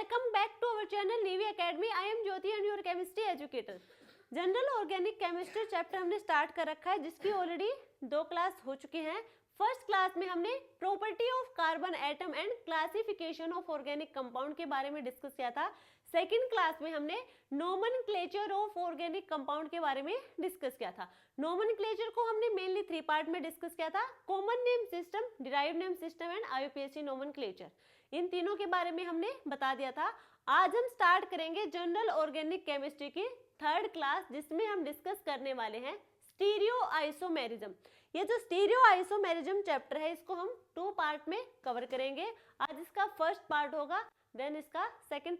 welcome back to our channel Navy Academy. I am Jyoti and your chemistry educator. General organic chemistry chapter हमने start कर रखा है, जिसकी already 2 class हो चुकी हैं। फर्स्ट क्लास में हमने property of carbon atom and classification of organic compound के बारे में डिस्कस किया था। सेकंड क्लास में हमने नोमेनक्लेचर ऑफ ऑर्गेनिक कंपाउंड के बारे में डिस्कस किया था। नोमेनक्लेचर को हमने मेनली 3 पार्ट में डिस्कस किया था, common name system, derived name system and IUPAC nomenclature. इन तीनों के बारे में हमने बता दिया था। आज हम स्टार्ट करेंगे जनरल ऑर्गेनिक केमिस्ट्री की 3rd क्लास, जिसमें हम डिस्कस करने वाले हैं स्टीरियो आइसोमेरिज्म। ये जो स्टीरियो आइसोमेरिज्म चैप्टर है, इसको हम 2 पार्ट में कवर करेंगे। आज इसका फर्स्ट पार्ट होगा, देन इसका सेकंड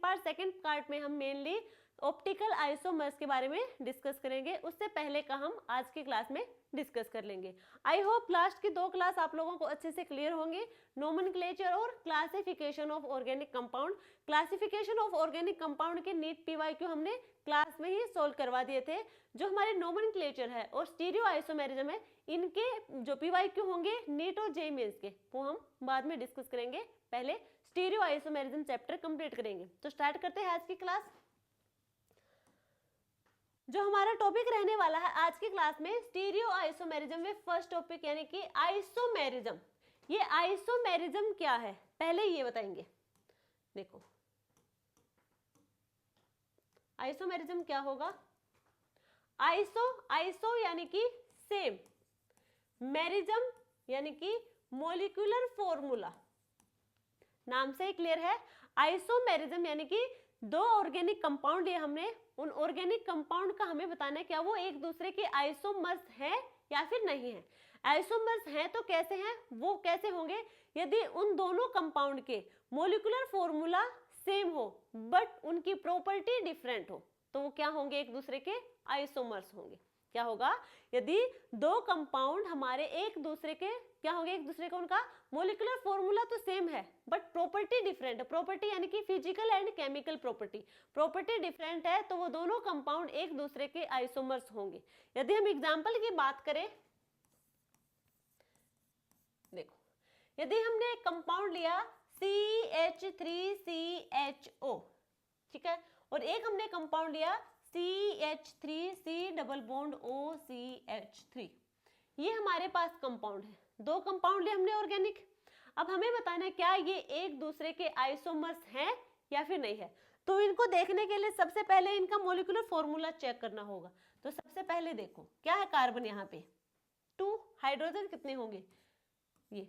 पार्ट में हम मेनली ऑप्टिकल आइसोमर्स के बारे में डिस्कस करेंगे। उससे पहले का हम आज की क्लास में डिस्कस कर लेंगे। आई होप लास्ट की 2 क्लास आप लोगों को अच्छे से क्लियर होंगे। नोमेनक्लेचर और classification of organic compound, classification of organic compound के नीट पीवाईक्यू हमने क्लास में ही सोल्व करवा दिए थे। जो हमारे नोमेनक्लेचर है और स्टीरियो आइसोमेरिज्म है, इनके जो पीवाईक्यू होंगे नीट और जेईई मेंस के, वो हम बाद में डिस्कस करेंगे। पहले स्टीरियो आइसोमेरिज्म चैप्टर कंप्लीट करेंगे। तो स्टार्ट करते हैं आज की क्लास। जो हमारा टॉपिक रहने वाला है आज की क्लास में स्टीरियो आइसोमेरिज्म में फर्स्ट टॉपिक यानी कि आइसोमेरिज्म। ये आइसोमेरिज्म क्या है पहले ये बताएंगे। देखो आइसोमेरिज्म क्या होगा। आइसो यानी कि सेम, मेरिज्म यानी कि मॉलिक्यूलर फॉर्मूला। नाम से ही क्लियर है। आइसोमेरिज्म यानी कि 2 ऑर्गेनिक कंपाउंड लिए हमने, उन ऑर्गेनिक कंपाउंड का हमें बताना है क्या वो एक दूसरे के आइसोमर्स है या फिर नहीं है। आइसोमर्स हैं तो कैसे हैं, वो कैसे होंगे, यदि उन दोनों कंपाउंड के मॉलिक्यूलर फॉर्मूला सेम हो बट उनकी प्रॉपर्टी डिफरेंट हो, तो वो क्या होंगे, एक दूसरे के आइसोमर्स होंगे। क्या होगा, यदि 2 कंपाउंड हमारे एक दूसरे के क्या होंगे, एक दूसरे का उनका मॉलिक्यूलर फॉर्मूला तो सेम है बट प्रॉपर्टी डिफरेंट है। प्रॉपर्टी यानी कि physical and chemical property different है, तो वो दोनों कंपाउंड एक दूसरे के आइसोमर्स होंगे। यदि हम एग्जांपल की बात करें, देखो यदि हमने एक कंपाउंड लिया CH3CHO, ठीक है, और एक हमने कंपाउंड लिया CH3C डबल बॉन्ड OCH3, ये हमारे पास कंपाउंड है। 2 कंपाउंड लिए हमने ऑर्गेनिक। अब हमें बताना है क्या ये एक दूसरे के आइसोमर्स हैं या फिर नहीं है। तो इनको देखने के लिए सबसे पहले इनका मॉलिक्यूलर फॉर्मूला चेक करना होगा। तो सबसे पहले देखो क्या है, कार्बन यहाँ पे 2, हाइड्रोजन कितने होंगे, ये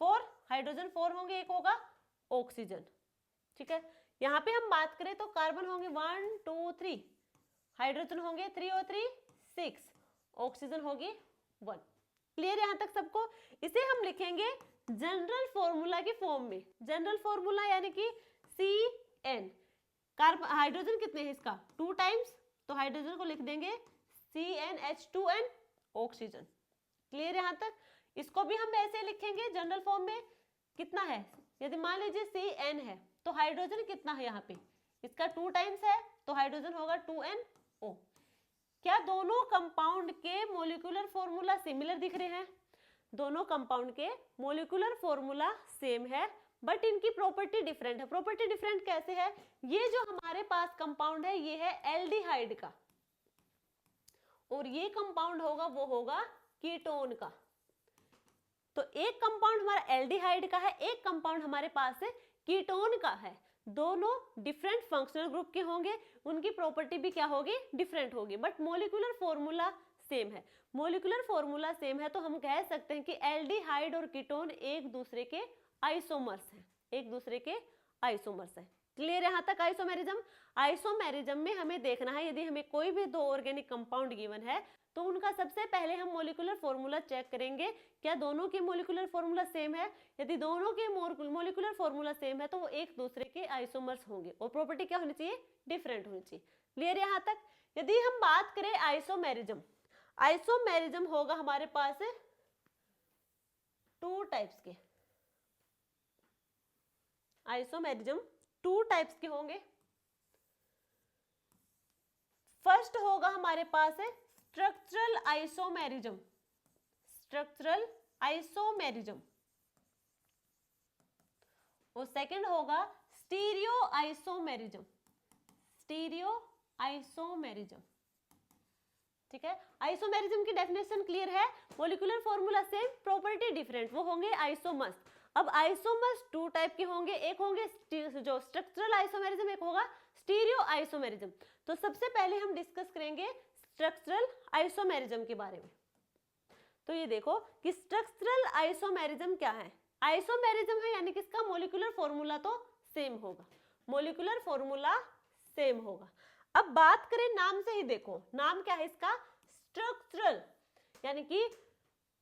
4, हाइड्रोजन 4 होंगे, एक होगा ऑक्सीजन, ठीक है। यहाँ पे हम बात करें तो कार्बन होंगे 1 2 3, हाइड्रोजन होंगे 3 और 3 6, ऑक्सीजन होगी 1। क्लियर यहाँ तक सबको। इसे हम लिखेंगे जनरल फॉर्मूला की फॉर्म में। जनरल फॉर्मूला यानी कि CN, कार्बन हाइड्रोजन कितने हैं इसका 2 टाइम्स, तो हाइड्रोजन को लिख देंगे CnH2n ऑक्सीजन। क्लियर यहाँ तक। इसको भी हम ऐसे लिखेंगे जनरल फॉर्म में। कितना है, यदि मान लीजिए CN है तो हाइड्रोजन कितना है यहाँ पे, इसका 2 टाइम्स है, तो हाइड्रोजन होगा 2NO। क्या दोनों कंपाउंड के मॉलिक्यूलर फॉर्मूला सिमिलर दिख रहे हैं। दोनों कंपाउंड के मॉलिक्यूलर फॉर्मूला सेम है बट इनकी प्रॉपर्टी डिफरेंट है। प्रॉपर्टी डिफरेंट कैसे है, ये जो हमारे पास कंपाउंड है ये है एल्डिहाइड का, और ये कंपाउंड होगा वो होगा कीटोन का। तो एक कंपाउंड हमारा एल्डिहाइड का है, एक कंपाउंड हमारे पास कीटोन का है। दोनों डिफरेंट फंक्शनल ग्रुप के होंगे, उनकी प्रॉपर्टी भी क्या होगी, डिफरेंट होगी, बट मॉलिक्यूलर फॉर्मूला सेम है। मॉलिक्यूलर फॉर्मूला सेम है तो हम कह सकते हैं कि एल्डिहाइड और कीटोन एक दूसरे के आइसोमर्स हैं, एक दूसरे के आइसोमर्स हैं। क्लियर यहाँ तक। आइसोमेरिज्म में हमें देखना है, यदि हमें कोई भी 2 ऑर्गेनिक कंपाउंड गिवन है तो उनका सबसे पहले हम मॉलिक्यूलर फॉर्मूला चेक करेंगे, क्या दोनों के मॉलिक्यूलर फॉर्मूला सेम है। यदि दोनों के मॉलिक्यूलर फॉर्मूला सेम है तो वो एक दूसरे के आइसोमर्स होंगे और प्रॉपर्टी क्या होनी चाहिए, डिफरेंट होनी चाहिए। क्लियर यहाँ तक। यदि हम बात करें आइसोमेरिज्म, आइसोमेरिज्म होगा हमारे पास 2 टाइप्स के। आइसोमेरिज्म 2 टाइप्स के होंगे। फर्स्ट होगा हमारे पास स्ट्रक्चरल आइसोमेरिज्म, स्ट्रक्चरल आइसोमेरिज्म, और सेकंड होगा स्टीरियो आइसोमेरिज्म, स्टीरियो आइसोमेरिज्म, ठीक है। आइसोमेरिज्म की डेफिनेशन क्लियर है, molecular formula same, property different, वो होंगे आइसोमर्स। अब आइसोमर्स टू टाइप के होंगे, एक होंगे जो स्ट्रक्चरल आइसोमेरिज्म, एक होगा स्टीरियो आइसोमेरिज्म। तो सबसे पहले हम डिस्कस करेंगे स्ट्रक्चरल आइसोमेरिज्म के बारे में। तो ये देखो कि स्ट्रक्चरल आइसोमेरिज्म क्या है। आइसोमेरिज्म है यानी कि इसका मोलिकुलर फॉर्मूला तो सेम होगा, मोलिकुलर फॉर्मूला सेम होगा। अब बात करें नाम से ही, देखो नाम क्या है इसका, स्ट्रक्चरल, यानी कि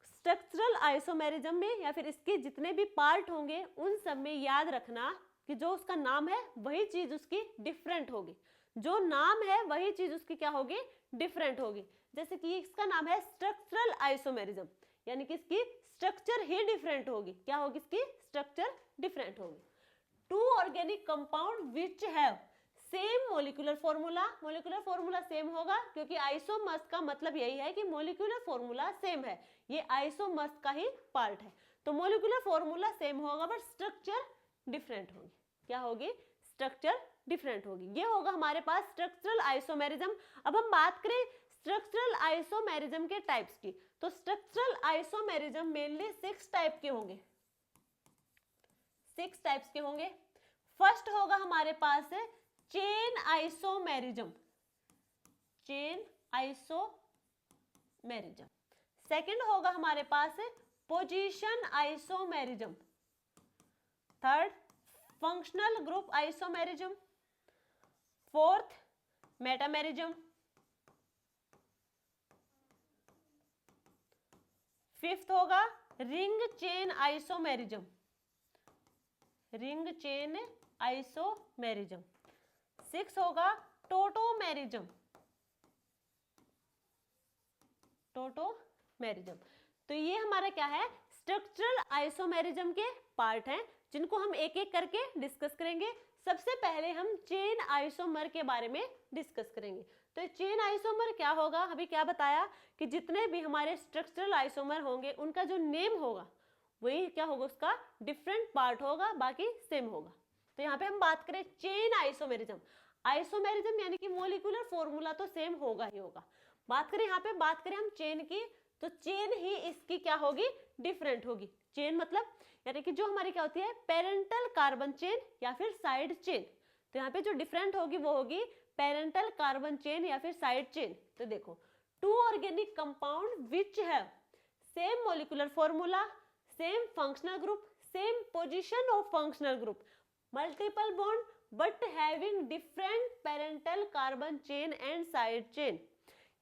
स्ट्रक्चरल आइसोमेरिज्म में या फिर इसके जितने भी पार्ट होंगे उन सब में याद रखना कि जो उसका नाम है वही चीज उसकी डिफरेंट होगी, जो नाम है वही चीज उसकी क्या होगी, डिफरेंट होगी। जैसे कि इसका नाम है स्ट्रक्चरल आइसोमेरिज्म, यानी कि इसकी स्ट्रक्चर ही डिफरेंट होगी, क्या होगी, इसकी स्ट्रक्चर डिफरेंट होगी। Two organic compound which have same molecular formula, molecular formula same होगा क्योंकि आइसोमर्स का मतलब यही है कि मोलिकुलर फॉर्मूला सेम है, ये आइसोमर्स का ही पार्ट है। तो मोलिकुलर फॉर्मूला सेम होगा बट स्ट्रक्चर डिफरेंट होगी, क्या होगी, स्ट्रक्चर डिफरेंट होगी। ये होगा हमारे पास स्ट्रक्चरल आइसोमेरिज्म। अब हम बात करें स्ट्रक्चरल आइसोमेरिज्म के टाइप्स की, तो स्ट्रक्चरल आइसोमेरिज्म मेनली 6 टाइप के होंगे, 6 टाइप्स के होंगे। फर्स्ट होगा हमारे पास chain isomerism, chain isomerism. Second होगा हमारे पास position isomerism. Third functional group isomerism. Fourth metamerism. Fifth होगा ring chain isomerism, ring chain isomerism. Six होगा टोटोमेरिज्म, टोटोमेरिज्म। तो ये हमारा क्या है, स्ट्रक्चरल आइसोमेरिज्म के पार्ट हैं जिनको हम एक एक करके डिस्कस करेंगे। सबसे पहले हम चेन आइसोमर के बारे में डिस्कस करेंगे। तो चेन आइसोमर क्या होगा, अभी क्या बताया कि जितने भी हमारे स्ट्रक्चरल आइसोमर होंगे उनका जो नेम होगा वही क्या होगा, उसका डिफरेंट पार्ट होगा, बाकी सेम होगा। तो यहाँ पे हम बात करें चेन आइसोमेरिज्म, आइसोमेरिज्म यानी कि मोलिकुलर फॉर्मूला तो सेम होगा ही होगा। बात करें यहाँ पे, बात करें हम चेन की, तो चेन ही इसकी क्या होगी, डिफरेंट होगी। चेन मतलब यानी कि जो हमारी क्या होती है, पेरेंटल कार्बन चेन या फिर साइड चेन। तो यहाँ पे जो डिफरेंट होगी वो होगी पेरेंटल कार्बन चेन या फिर साइड चेन। तो देखो two organic compound which have same molecular formula, same functional group, same position of functional group, multiple bond but having different parental carbon chain and side chain.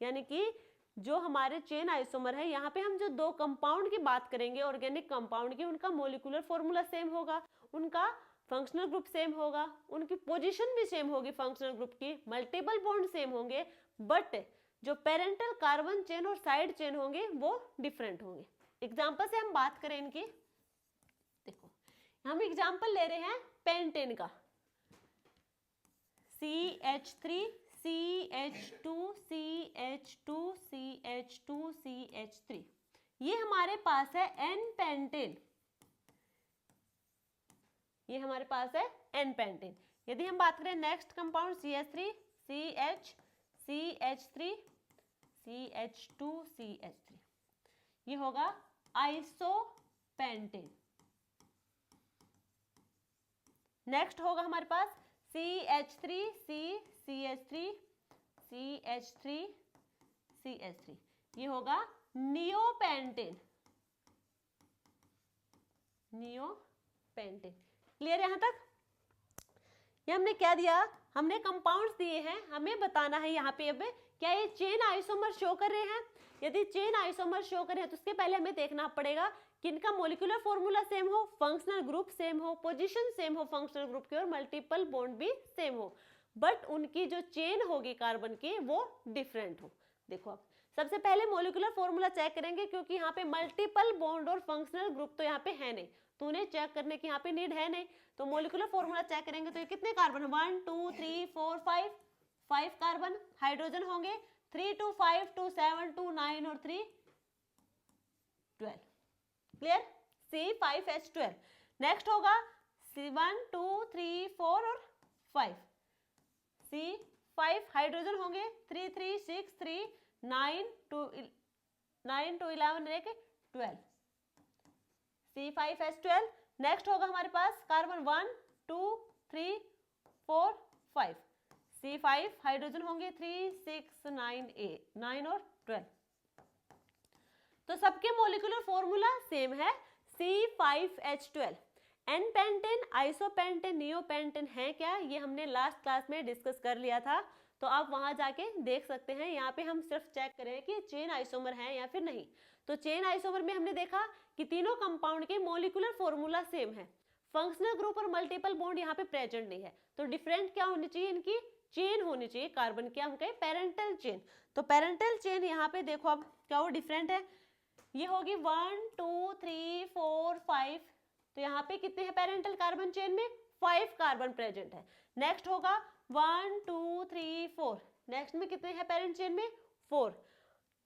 यानी कि जो हमारे chain isomer है, यहाँ पे हम जो दो कंपाउंड की बात करेंगे ऑर्गेनिक कंपाउंड की, उनका मोलिकुलर फॉर्मूला सेम होगा, उनका फंक्शनल ग्रुप सेम होगा, उनकी पोजीशन भी सेम होगी फंक्शनल ग्रुप की, मल्टीपल बॉन्ड सेम होंगे, बट जो पेरेंटल कार्बन चेन और साइड चेन होंगे वो डिफरेंट होंगे। एग्जाम्पल से हम बात करें इनकी, देखो हम एग्जाम्पल ले रहे हैं पेंटेन का, CH3 CH2 CH2 CH2 CH3, ये हमारे पास है N पेंटेन, ये हमारे पास है N पेंटेन। यदि हम बात करें next compound CH3 CH CH3 CH2 CH3, ये होगा आइसोपेंटेन। नेक्स्ट होगा हमारे पास CH3 CH3 CH3 CH3, ये होगा नियोपेंटेन, नियोपेंटेन। क्लियर यहां तक? ये हमने क्या दिया, हमने कंपाउंड्स दिए हैं, हमें बताना है यहाँ पे अब क्या ये चेन आइसोमर शो कर रहे हैं। यदि चेन आइसोमर शो कर रहे हैं तो उसके पहले हमें देखना पड़ेगा कि इनका मोलिकुलर फॉर्मूला सेम हो, फंक्शनल ग्रुप सेम हो, पोजीशन सेम हो फंक्शनल ग्रुप की और मल्टीपल बॉन्ड भी सेम हो, बट उनकी जो चेन होगी कार्बन की वो डिफरेंट हो। देखो अब सबसे पहले मोलिकुलर फॉर्मूला चेक करेंगे क्योंकि यहाँ पे मल्टीपल बॉन्ड और फंक्शनल ग्रुप तो यहाँ पे है नहीं, तो उन्हें चेक करने की यहाँ पे नीड है नहीं। तो मोलिकुलर फॉर्मूला चेक करेंगे तो ये कितने कार्बन, 1 2 3 4 5 कार्बन, हाइड्रोजन होंगे 3 2 5 2 7 2 9 और 3 12। क्लियर? C5H12। नेक्स्ट होगा 1 2 3 4 और 5, C5 हाइड्रोजन होंगे 3 3 6 3 9 2 11 लेके 12, C5H12। नेक्स्ट होगा हमारे पास कार्बन 1 2 3 4 5, C5 हाइड्रोजन होंगे 3 6 9 8 9 और 12। तो सबके मोलिकुलर फॉर्मूला सेम है C5H12। N pentane, isopentane, neopentane है क्या, ये हमने लास्ट क्लास में डिस्कस कर लिया था, तो आप वहां जाके देख सकते हैं। यहाँ पे हम सिर्फ चेक करें कि चेन आइसोमर है या फिर नहीं। तो चेन आइसोमर में हमने देखा कि तीनों कंपाउंड के मोलिकुलर फॉर्मूला सेम है, फंक्शनल ग्रुप और मल्टीपल बॉन्ड यहाँ पे प्रेजेंट नहीं है। तो डिफरेंट क्या होनी चाहिए, इनकी चेन होनी चाहिए, कार्बन की हम कहें पेरेंटल चेन। तो पेरेंटल चेन यहाँ पे देखो अब क्या वो डिफरेंट है, ये होगी 1 2 3 4 5। तो यहाँ पे कितने हैं पेरेंटल कार्बन चेन में, 5 कार्बन प्रेजेंट है। नेक्स्ट होगा 1 2 3 4, नेक्स्ट में कितने हैं पेरेंट चेन में, 4।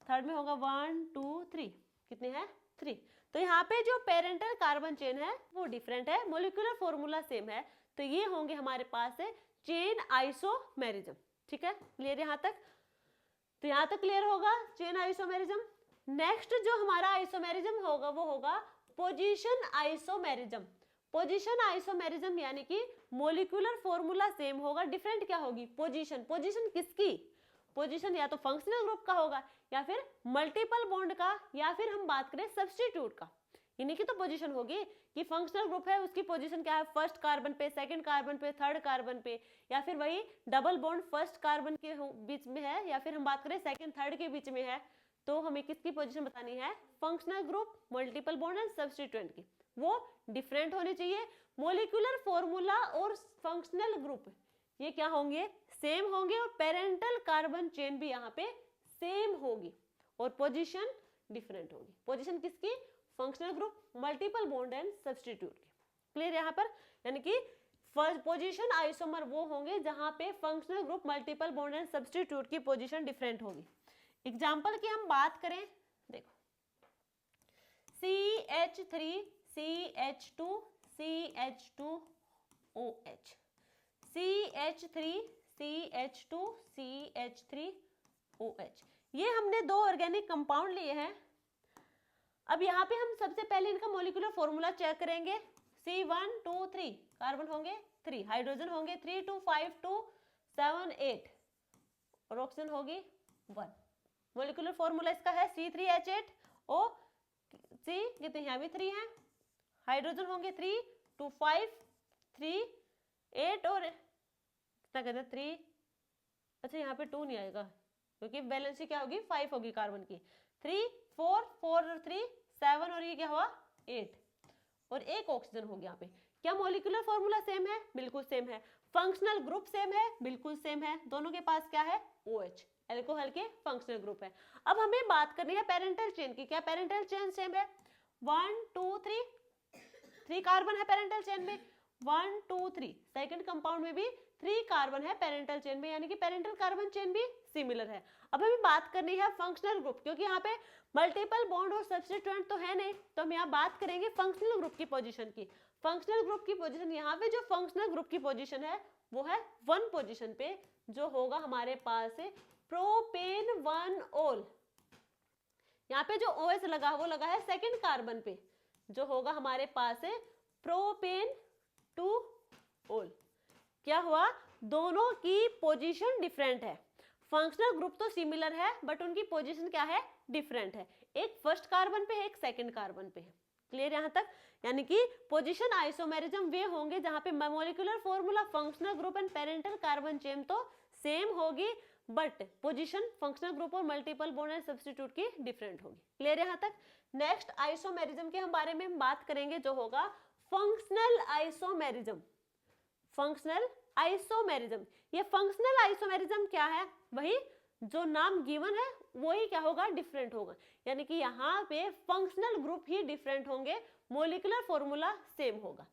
थर्ड में होगा 1 2 3, कितने हैं, 3। तो यहाँ पे जो पेरेंटल कार्बन चेन है वो डिफरेंट है, मोलिकुलर फॉर्मूला सेम है, तो ये होंगे हमारे पास है चेन आइसोमेरिज्म। ठीक है, क्लियर यहाँ तक? तो यहाँ तक क्लियर होगा चेन आइसोमेरिज्म। नेक्स्ट जो हमारा आइसोमेरिज्म होगा वो होगा पोजीशन आइसोमेरिज्म। पोजीशन आइसोमेरिज्म यानी कि मोलिकुलर फॉर्मूला सेम होगा, डिफरेंट क्या होगी, पोजीशन। पोजीशन किसकी, पोजीशन या तो फंक्शनल ग्रुप का होगा या फिर मल्टीपल बॉन्ड का, या फिर हम बात करें सब्स्टिट्यूट का, इन्हीं की तो पोजीशन होगी कि फंक्शनल ग्रुप है उसकी पोजीशन क्या है, फर्स्ट कार्बन पे, सेकंड कार्बन पे, थर्ड कार्बन पे, या फिर वही डबल बॉन्ड फर्स्ट कार्बन के बीच में है, या फिर हम बात करें सेकंड थर्ड के बीच में है, तो हमें किसकी पोजीशन बतानी है, functional group, multiple bond and substituent की, वो डिफरेंट होनी चाहिए। मोलिकुलर फॉर्मूला और फंक्शनल ग्रुप ये क्या होंगे, सेम होंगे, और पेरेंटल कार्बन चेन भी यहाँ पे सेम होगी, और पोजीशन डिफरेंट होगी। पोजीशन किसकी, functional group, multiple bond and substitute की। क्लियर यहाँ पर, यानी कि पोजीशन आइसोमर वो होंगे जहां पे functional group, multiple bond and substitute की पोजीशन डिफरेंट होगी। एग्जाम्पल की हम बात करें, देखो CH3 CH2 CH2OH, CH3 CH2 CH3OH, ये हमने दो ऑर्गेनिक कंपाउंड लिए हैं। अब यहाँ पे हम सबसे पहले इनका मोलिकुलर फॉर्मूला चेक करेंगे। C1 2 3 कार्बन होंगे 3, हाइड्रोजन होंगे 3 2 5 2 7 8 और ऑक्सीजन होगी 1। मोलिकुलर फॉर्मूला इसका है C3H8O, C कितने यहाँ भी 3 हैं, हाइड्रोजन होंगे 3 2 5 3 8 और कितना कहते हैं 3, अच्छा यहाँ पे 2 नहीं आएगा क्योंकि बैलेंस क्या होगी 5 होगी कार्बन की, 3 4 4 और 3 7 और ये क्या हुआ 8 और एक ऑक्सीजन हो गया। यहाँ पे क्या मोलिकुलर फॉर्मूला सेम है, बिल्कुल सेम है। फंक्शनल ग्रुप सेम है, बिल्कुल सेम है, दोनों के पास क्या है OH, एल्कोहल के फंक्शनल ग्रुप है। अब हमें बात करनी है पेरेंटल चेन की, क्या पेरेंटल चेन सेम है, 1 2 3 कार्बन है पेरेंटल चेन में, 1 2 3, सेकंड कंपाउंड में भी 3 कार्बन है पेरेंटल चेन में, यानी कि पेरेंटल कार्बन चेन भी सिमिलर है। अब हमें बात करनी है फंक्शनल ग्रुप, क्योंकि यहाँ पे मल्टीपल बॉन्ड और सब्स्टिट्यूएंट तो है नहीं, तो हम यहाँ बात करेंगे फंक्शनल ग्रुप की पोजीशन की। फंक्शनल ग्रुप की पोजीशन, यहाँ पे जो फंक्शनल ग्रुप की पोजीशन है वो है 1 पोजीशन पे, जो होगा हमारे पास है प्रोपेन 1 ओल। यहाँ पे जो OH लगा वो लगा है सेकंड कार्बन पे, जो होगा हमारे पास है प्रोपेन 2 ओल। क्या हुआ, दोनों की पोजीशन डिफरेंट है। फंक्शनल ग्रुप तो सिमिलर है बट उनकी पोजीशन क्या है, डिफरेंट है, एक फर्स्ट कार्बन पे है, एक सेकंड कार्बन पे है। क्लियर यहाँ तक, यानी कि पोजीशन आइसोमेरिज्म वे होंगे जहां पे molecular formula, functional group and parental carbon chain तो सेम होगी, बट पोजीशन फंक्शनल ग्रुप और मल्टीपल बॉन्ड एंड सब्स्टिट्यूट की डिफरेंट होगी। क्लियर यहाँ तक। नेक्स्ट आइसोमेरिज्म के हम बारे में हम बात करेंगे, जो होगा फंक्शनल आइसोमेरिज्म। फंक्शनल आइसोमेरिज्म, ये फंक्शनल आइसोमेरिज्म क्या है, वही जो नाम गिवन है वही क्या होगा, डिफरेंट होगा, यानी कि यहाँ पे फंक्शनल ग्रुप ही डिफरेंट होंगे, मोलिकुलर फॉर्मूला सेम होगा।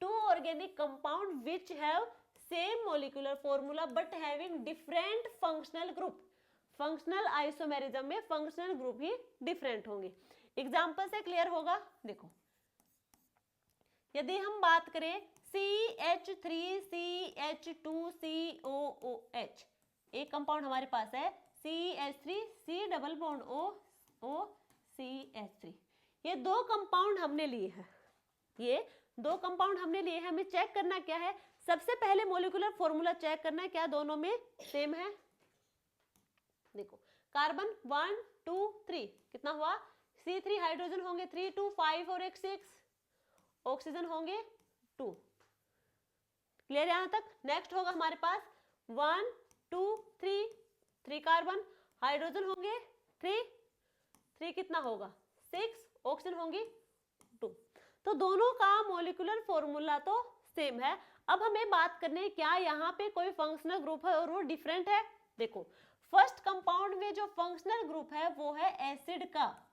Two organic compound which have same molecular formula but having different functional group. Functional isomerism में फंक्शनल ग्रुप ही डिफरेंट होंगे। एग्जांपल से क्लियर होगा, देखो यदि हम बात करें CH3CH2COOH, एक कंपाउंड हमारे पास है CH3C डबल बॉन्ड OCH3। ये दो कंपाउंड हमने लिए हैं, ये दो कंपाउंड हमने लिए हैं। हमें चेक करना क्या है, सबसे पहले मॉलिक्यूलर फॉर्मूला चेक करना है क्या दोनों में सेम है। देखो कार्बन 1 2 3 कितना हुआ, C3 हाइड्रोजन होंगे 3 2 5 और 1 6, ऑक्सीजन होंगे 2। क्लियर यहां तक। नेक्स्ट होगा हमारे पास 1 2 3 कार्बन, हाइड्रोजन होंगे 3 कितना होगा 6, ऑक्सीजन होंगी 2। तो दोनों का मॉलिक्यूलर फॉर्मूला तो सेम है। अब हमें बात करनी है क्या यहाँ पे कोई फंक्शनल ग्रुप है और वो डिफरेंट है। देखो फर्स्ट कंपाउंड में जो फंक्शनल ग्रुप है वो है एसिड का,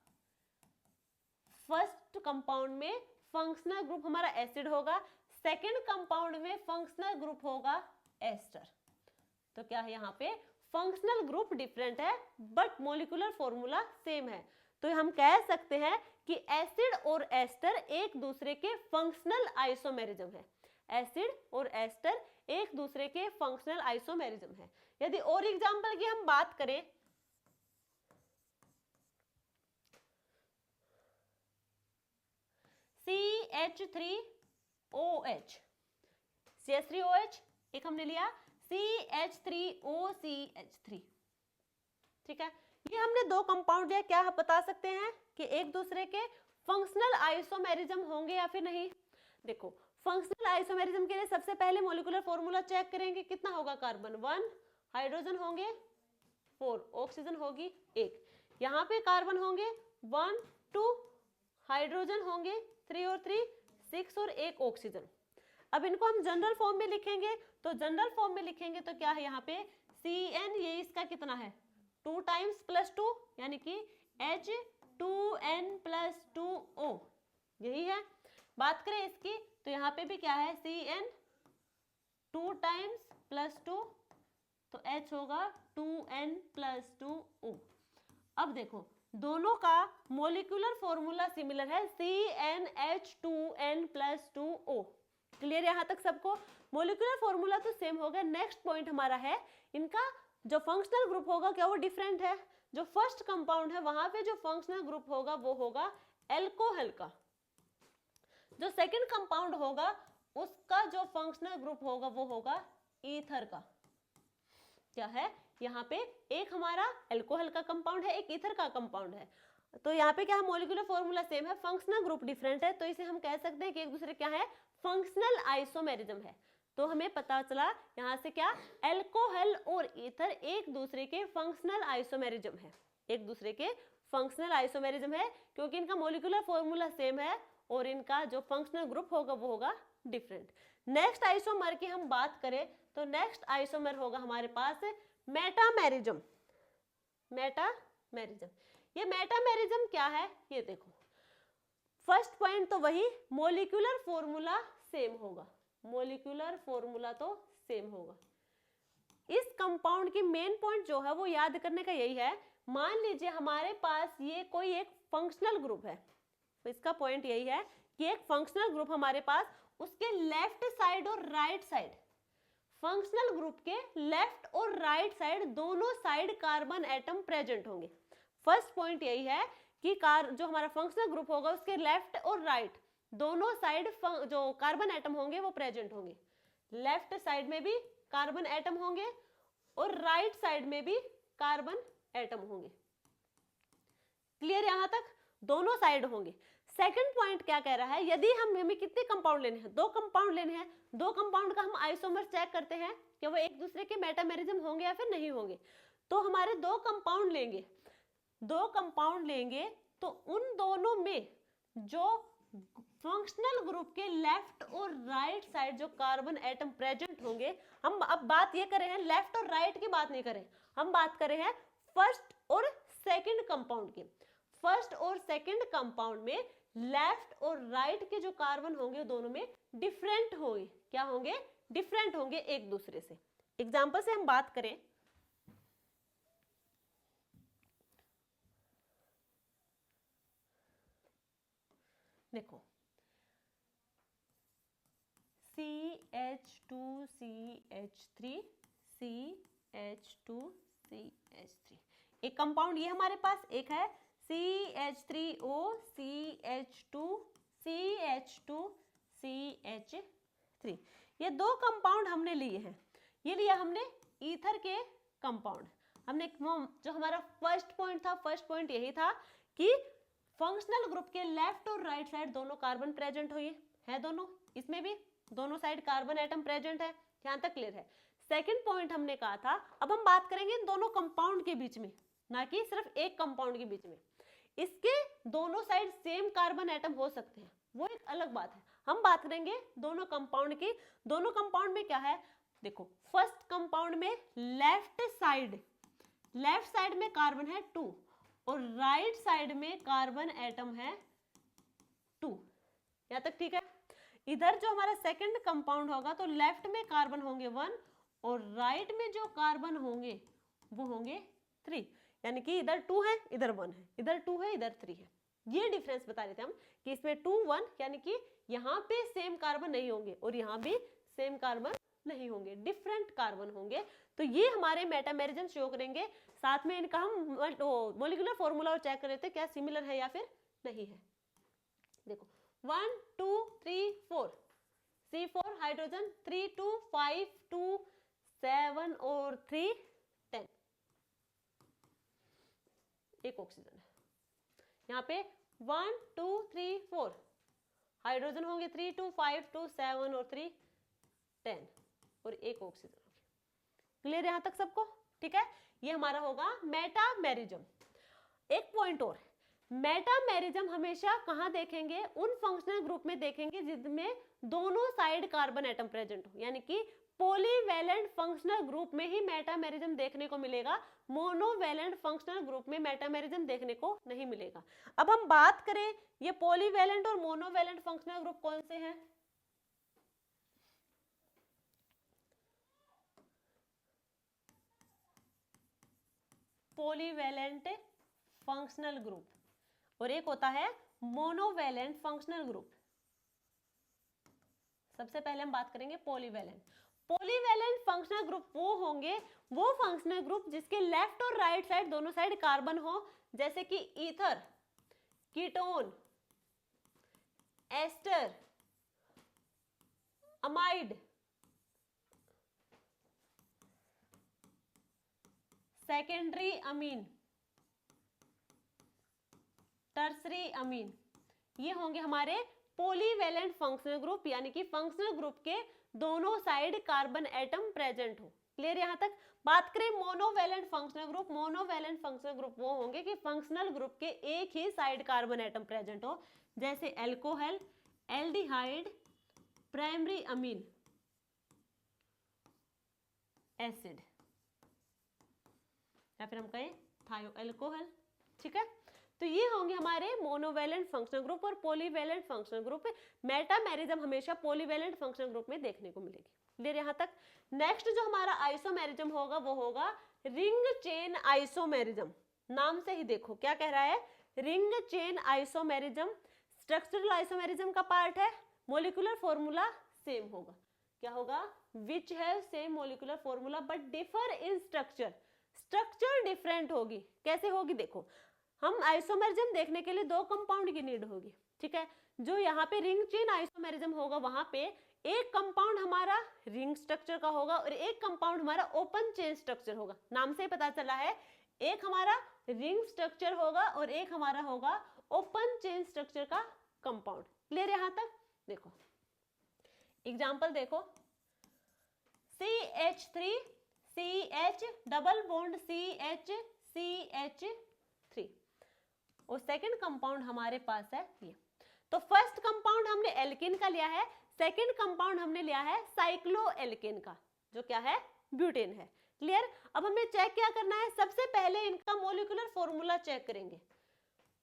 फर्स्ट कंपाउंड में फंक्शनल ग्रुप हमारा एसिड होगा, सेकंड कंपाउंड में फंक्शनल ग्रुप होगा एस्टर। तो क्या है यहाँ पे फंक्शनल ग्रुप डिफरेंट है बट मॉलिक्यूलर फॉर्मूला सेम है। तो हम कह सकते हैं कि एसिड और एस्टर एक दूसरे के फंक्शनल आइसोमेरिज्म है, एसिड और एस्टर एक दूसरे के फंक्शनल आइसोमेरिज्म है। यदि और एग्जांपल की हम बात करें, CH3OH, CH3OH एक हमने लिया, CH3OCH3, ठीक है। ये हमने दो कंपाउंड लिया, क्या आप बता सकते हैं कि एक दूसरे के फंक्शनल आइसोमेरिज्म होंगे या फिर नहीं। देखो फंक्शनल आइसोमेरिज्म के लिए सबसे पहले मॉलिक्यूलर फॉर्मूला चेक करेंगे, कितना होगा कार्बन 1, हाइड्रोजन होंगे 4, ऑक्सीजन होगी 1। यहाँ पे कार्बन होंगे 1 2, हाइड्रोजन होंगे 3 और 3 6 और 1 ऑक्सीजन। अब इनको हम जनरल फॉर्म में लिखेंगे, तो जनरल फॉर्म में लिखेंगे तो क्या है यहाँ पे CN, ये इसका कितना है 2 टाइम्स +2 यानी कि H2N+2O, यही है। बात करें इसकी तो यहाँ पे भी क्या है CN 2 टाइम्स +2 तो H होगा 2N+2O। अब देखो दोनों का मॉलिक्यूलर फॉर्मूला सिमिलर है CnH2n+2O। क्लियर यहां तक सबको, मॉलिक्यूलर फॉर्मूला तो सेम होगा। नेक्स्ट पॉइंट हमारा है इनका जो फंक्शनल ग्रुप होगा क्या वो डिफरेंट है। जो फर्स्ट कंपाउंड है वहां पे जो फंक्शनल ग्रुप होगा वो होगा एल्कोहल का, जो सेकंड कंपाउंड होगा उसका जो फंक्शनल ग्रुप होगा वो होगा ईथर का। क्या है यहाँ पे एक हमारा एल्कोहल का कंपाउंड है, एक ईथर का कंपाउंड है। तो यहाँ पे क्या है मॉलिक्यूलर फॉर्मूला सेम है, फंक्शनल ग्रुप डिफरेंट है, तो इसे हम कह सकते हैं कि एक दूसरे क्या है फंक्शनल आइसोमेरिज्म है। तो हमें पता चला यहाँ से क्या एल्कोहल और ईथर एक दूसरे के फंक्शनल आइसोमेरिज्म है, एक दूसरे के फंक्शनल आइसोमेरिज्म है क्योंकि इनका मॉलिक्यूलर फॉर्मूला सेम है और इनका जो फंक्शनल ग्रुप होगा वो होगा डिफरेंट। नेक्स्ट आइसोमर की हम बात करें तो नेक्स्ट आइसोमर होगा हमारे पास मेटामेरिज्म। मेटामेरिज्म, ये मेटामेरिज्म क्या है ये देखो, फर्स्ट पॉइंट तो वही मॉलिक्यूलर फॉर्मूला सेम होगा, मॉलिक्यूलर फॉर्मूला तो सेम होगा। इस कंपाउंड की मेन पॉइंट जो है वो याद करने का यही है, मान लीजिए हमारे पास ये कोई एक फंक्शनल ग्रुप है, तो इसका पॉइंट यही है कि एक फंक्शनल ग्रुप हमारे पास, उसके लेफ्ट साइड और राइट साइड, फंक्शनल ग्रुप के लेफ्ट और राइट साइड दोनों साइड कार्बन एटम प्रेजेंट होंगे। फर्स्ट पॉइंट यही है कि जो हमारा फंक्शनल ग्रुप होगा उसके लेफ्ट और राइट दोनों साइड जो कार्बन एटम होंगे वो प्रेजेंट होंगे। लेफ्ट साइड में भी कार्बन एटम होंगे और राइट साइड में भी कार्बन एटम होंगे। क्लियर यहां तक, दोनों साइड होंगे। सेकंड पॉइंट क्या कह रहा है, यदि हमें कितने कंपाउंड लेने हैं, दो कंपाउंड लेने हैं, दो कंपाउंड का हम आइसोमर चेक करते हैं कि वो एक दूसरे के मेटामेरिज्म होंगे या फिर नहीं होंगे। तो हमारे दो कंपाउंड लेंगे तो उन दोनों में जो फंक्शनल ग्रुप के लेफ्ट और राइट साइड जो कार्बन एटम प्रेजेंट होंगे, हम अब बात ये कर रहे हैं लेफ्ट और राइट की बात नहीं करें, हम बात कर रहे हैं फर्स्ट और सेकंड कंपाउंड की। फर्स्ट और सेकंड कंपाउंड में लेफ्ट और राइट के जो कार्बन होंगे दोनों में डिफरेंट होंगे। क्या होंगे? डिफरेंट होंगे एक दूसरे से। एग्जांपल से हम बात करें, देखो CH2CH3 CH2CH3। एक कंपाउंड ये हमारे पास एक है CH3O CH2 CH2CH3। ये दो कंपाउंड हमने लिए हैं। ये लिया हमने ईथर के कंपाउंड। हमने जो हमारा फर्स्ट पॉइंट था, फर्स्ट पॉइंट यही था कि फंक्शनल ग्रुप के लेफ्ट और राइट साइड दोनों कार्बन प्रेजेंट हुई है, दोनों, इसमें भी दोनों साइड कार्बन एटम प्रेजेंट है। यहां तक क्लियर है। सेकंड पॉइंट हमने कहा था, अब हम बात करेंगे इन दोनों कंपाउंड के बीच में, ना कि सिर्फ एक कंपाउंड के बीच में। इसके दोनों साइड सेम कार्बन एटम हो सकते हैं, वो एक अलग बात है। हम बात करेंगे दोनों कंपाउंड की। दोनों कंपाउंड में क्या है, देखो फर्स्ट कंपाउंड में लेफ्ट साइड में कार्बन है 2 और राइट साइड में कार्बन एटम है 2। यहां तक ठीक है। इधर जो हमारा सेकंड कंपाउंड होगा तो लेफ्ट में कार्बन होंगे 1 और राइट में जो कार्बन होंगे वो होंगे 3। यानी कि इधर 2 है, इधर 1 है, इधर 2 है, इधर 3 है। ये डिफरेंस बता रहे थे हम कि इसमें 2 1 यानी कि यहाँ पे सेम कार्बन नहीं होंगे और यहाँ भी सेम कार्बन नहीं होंगे, डिफरेंट कार्बन होंगे। तो ये हमारे मेटामेरिज्म शो करेंगे। साथ में इनका हम मॉलिक्यूलर फॉर्मूला और चेक कर रहे थे क्या सिमिलर है या फिर नहीं है। देखो 1 2 3 4 C4 हाइड्रोजन 3 2 5 2 7 और 3 10। एक ऑक्सीजन है। यहाँ पे 1 2 3 4 हाइड्रोजन होंगे 3 2 5 2 7 और 3 10 और एक ऑक्सीजन होगी। क्लियर यहां तक सबको? ठीक है, ये हमारा होगा मेटामेरिज्म। एक पॉइंट और, मेटामेरिज्म हमेशा कहां देखेंगे, उन फंक्शनल ग्रुप में देखेंगे जिसमें दोनों साइड कार्बन एटम प्रेजेंट हो। यानी कि पॉलीवैलेंट फंक्शनल ग्रुप में ही मेटामेरिज्म देखने को मिलेगा, मोनोवैलेंट फंक्शनल ग्रुप में मेटामेरिज्म देखने को नहीं मिलेगा। अब हम बात करें ये पॉलीवैलेंट और मोनोवैलेंट फंक्शनल ग्रुप कौन से हैं। पॉलीवैलेंट फंक्शनल ग्रुप और एक होता है मोनोवैलेंट फंक्शनल ग्रुप। सबसे पहले हम बात करेंगे पॉलीवैलेंट। पॉलीवैलेंट फंक्शनल ग्रुप वो होंगे, वो फंक्शनल ग्रुप जिसके लेफ्ट और राइट साइड दोनों साइड कार्बन हो, जैसे कि ether, ketone, ester, amide, secondary amine, tertiary amine. ये होंगे हमारे पॉलीवैलेंट फंक्शनल ग्रुप, यानी कि फंक्शनल ग्रुप के दोनों साइड कार्बन एटम प्रेजेंट हो। क्लियर यहां तक? बात करें monovalent functional group, monovalent functional group वो होंगे कि फंक्शनल ग्रुप के एक ही साइड कार्बन एटम प्रेजेंट हो, जैसे alcohol, aldehyde, primary amine acid, या फिर हम कहें थायो एल्कोहल। ठीक है, तो ये होंगे हमारे मोनोवैलेंट फंक्शनल ग्रुप और पॉलीवैलेंट फंक्शनल ग्रुप। मेटामेरिज्म हमेशा पॉलीवैलेंट फंक्शनल ग्रुप में देखने को मिलेगी। क्लियर यहां तक? नेक्स्ट जो हमारा आइसोमेरिज्म होगा वो होगा रिंग चेन आइसोमेरिज्म। नाम से ही देखो क्या कह रहा है, ring chain isomerism. Structural isomerism का पार्ट है, मॉलिक्यूलर फॉर्मूला सेम होगा। क्या होगा? विच have same molecular formula but differ in structure. Structure different होगी। कैसे होगी? देखो, हम आइसोमेरिज्म देखने के लिए दो कंपाउंड की नीड होगी। ठीक है, जो यहाँ पे रिंग चेन आइसोमेरिज्म होगा वहां पे एक कंपाउंड हमारा रिंग स्ट्रक्चर का होगा और एक कंपाउंड हमारा ओपन चेन स्ट्रक्चर होगा। नाम से पता चला है, एक हमारा रिंग स्ट्रक्चर होगा और एक हमारा होगा ओपन चेन स्ट्रक्चर का कंपाउंड। क्लियर यहां तक? देखो एग्जाम्पल देखो, CH3 CH double bond CH CH3 और सेकंड कंपाउंड हमारे पास है ये। तो फर्स्ट कंपाउंड हमने एल्केन का लिया है, सेकंड कंपाउंड हमने लिया है साइक्लोएल्केन का, जो क्या है? ब्यूटेन है। क्लियर? अब हमें चेक क्या करना है, सबसे पहले इनका मॉलिक्यूलर फॉर्मूला चेक करेंगे।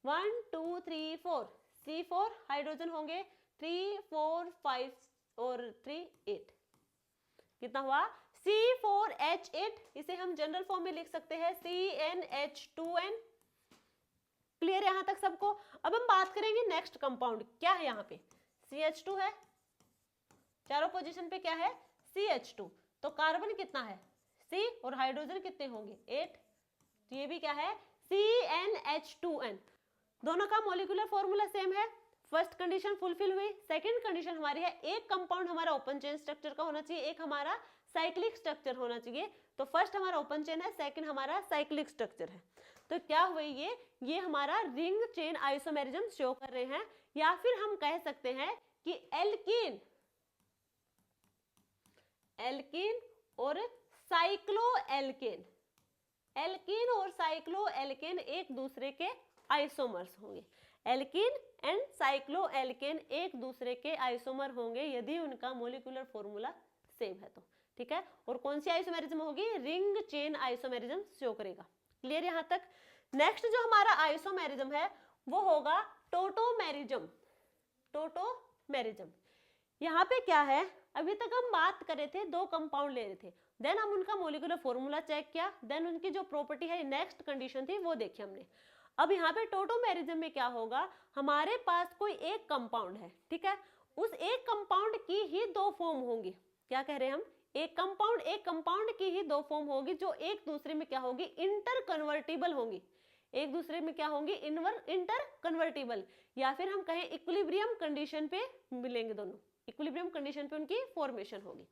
1 2 3 4 C4 हाइड्रोजन होंगे 3 4 5 और 3 8। कितना हुआ? C4H8। इसे हम जनरल फॉर्म में लिख सकते हैं CnH2n। क्लियर यहां तक सबको? अब हम बात करेंगे नेक्स्ट कंपाउंड। क्या है यहाँ पे? CH2 है, चारों पोजीशन पे क्या है CH2, तो कार्बन कितना है C और हाइड्रोजन कितने होंगे 8, तो ये भी क्या है CnH2n। दोनों का मॉलिक्यूलर फॉर्मूला सेम है, फर्स्ट कंडीशन फुलफिल हुई। सेकंड कंडीशन हमारी है एक कंपाउंड हमारा ओपन चेन स्ट्रक्चर का होना चाहिए, एक हमारा साइक्लिक स्ट्रक्चर होना चाहिए। तो फर्स्ट हमारा ओपन चेन है, सेकंड हमारा साइक्लिक स्ट्रक्चर है। तो क्या हुई ये हमारा रिंग चेन आइसोमेरिज्म शो कर रहे हैं, या फिर हम कह सकते हैं कि एल्कीन और साइक्लोएल्केन, एल्कीन और साइक्लोएल्केन एक दूसरे के आइसोमर्स होंगे। एल्कीन एंड साइक्लोएल्केन एक दूसरे के आइसोमर होंगे यदि उनका मॉलिक्यूलर फॉर्मूला सेम है तो, ठीक है। और कौन सी आइसोमेरिज्म होगी, रिंग चेन आइसोमेरिज्म शो करेगा। क्लियर यहां तक। नेक्स्ट जो हमारा आइसोमेरिज्म है वो होगा टोटोमेरिज्म। टोटोमेरिज्म यहाँ पे क्या है, अभी तक हम बात कर रहे थे दो कंपाउंड ले रहे थे, देन हम उनका मॉलिक्यूलर फॉर्मूला चेक किया, देन उनकी जो प्रॉपर्टी है नेक्स्ट कंडीशन थी वो देखी हमने। अब यहाँ पे टोटोमेरिज्म में क्या होगा, हमारे पास कोई एक कंपाउंड है, ठीक है, उस एक कंपाउंड की ही दो फॉर्म होंगी। क्या कह रहे हैं हम, एक कंपाउंड की ही दो फॉर्म होगी जो एक दूसरे में क्या होगी, इंटर कन्वर्टिबल होंगी। एक दूसरे में क्या होंगी, इंटर कन्वर्टिबल, या फिर हम कहें इक्विलिब्रियम कंडीशन पे मिलेंगे दोनों, इक्विलिब्रियम कंडीशन पे उनकी फॉर्मेशन होगी।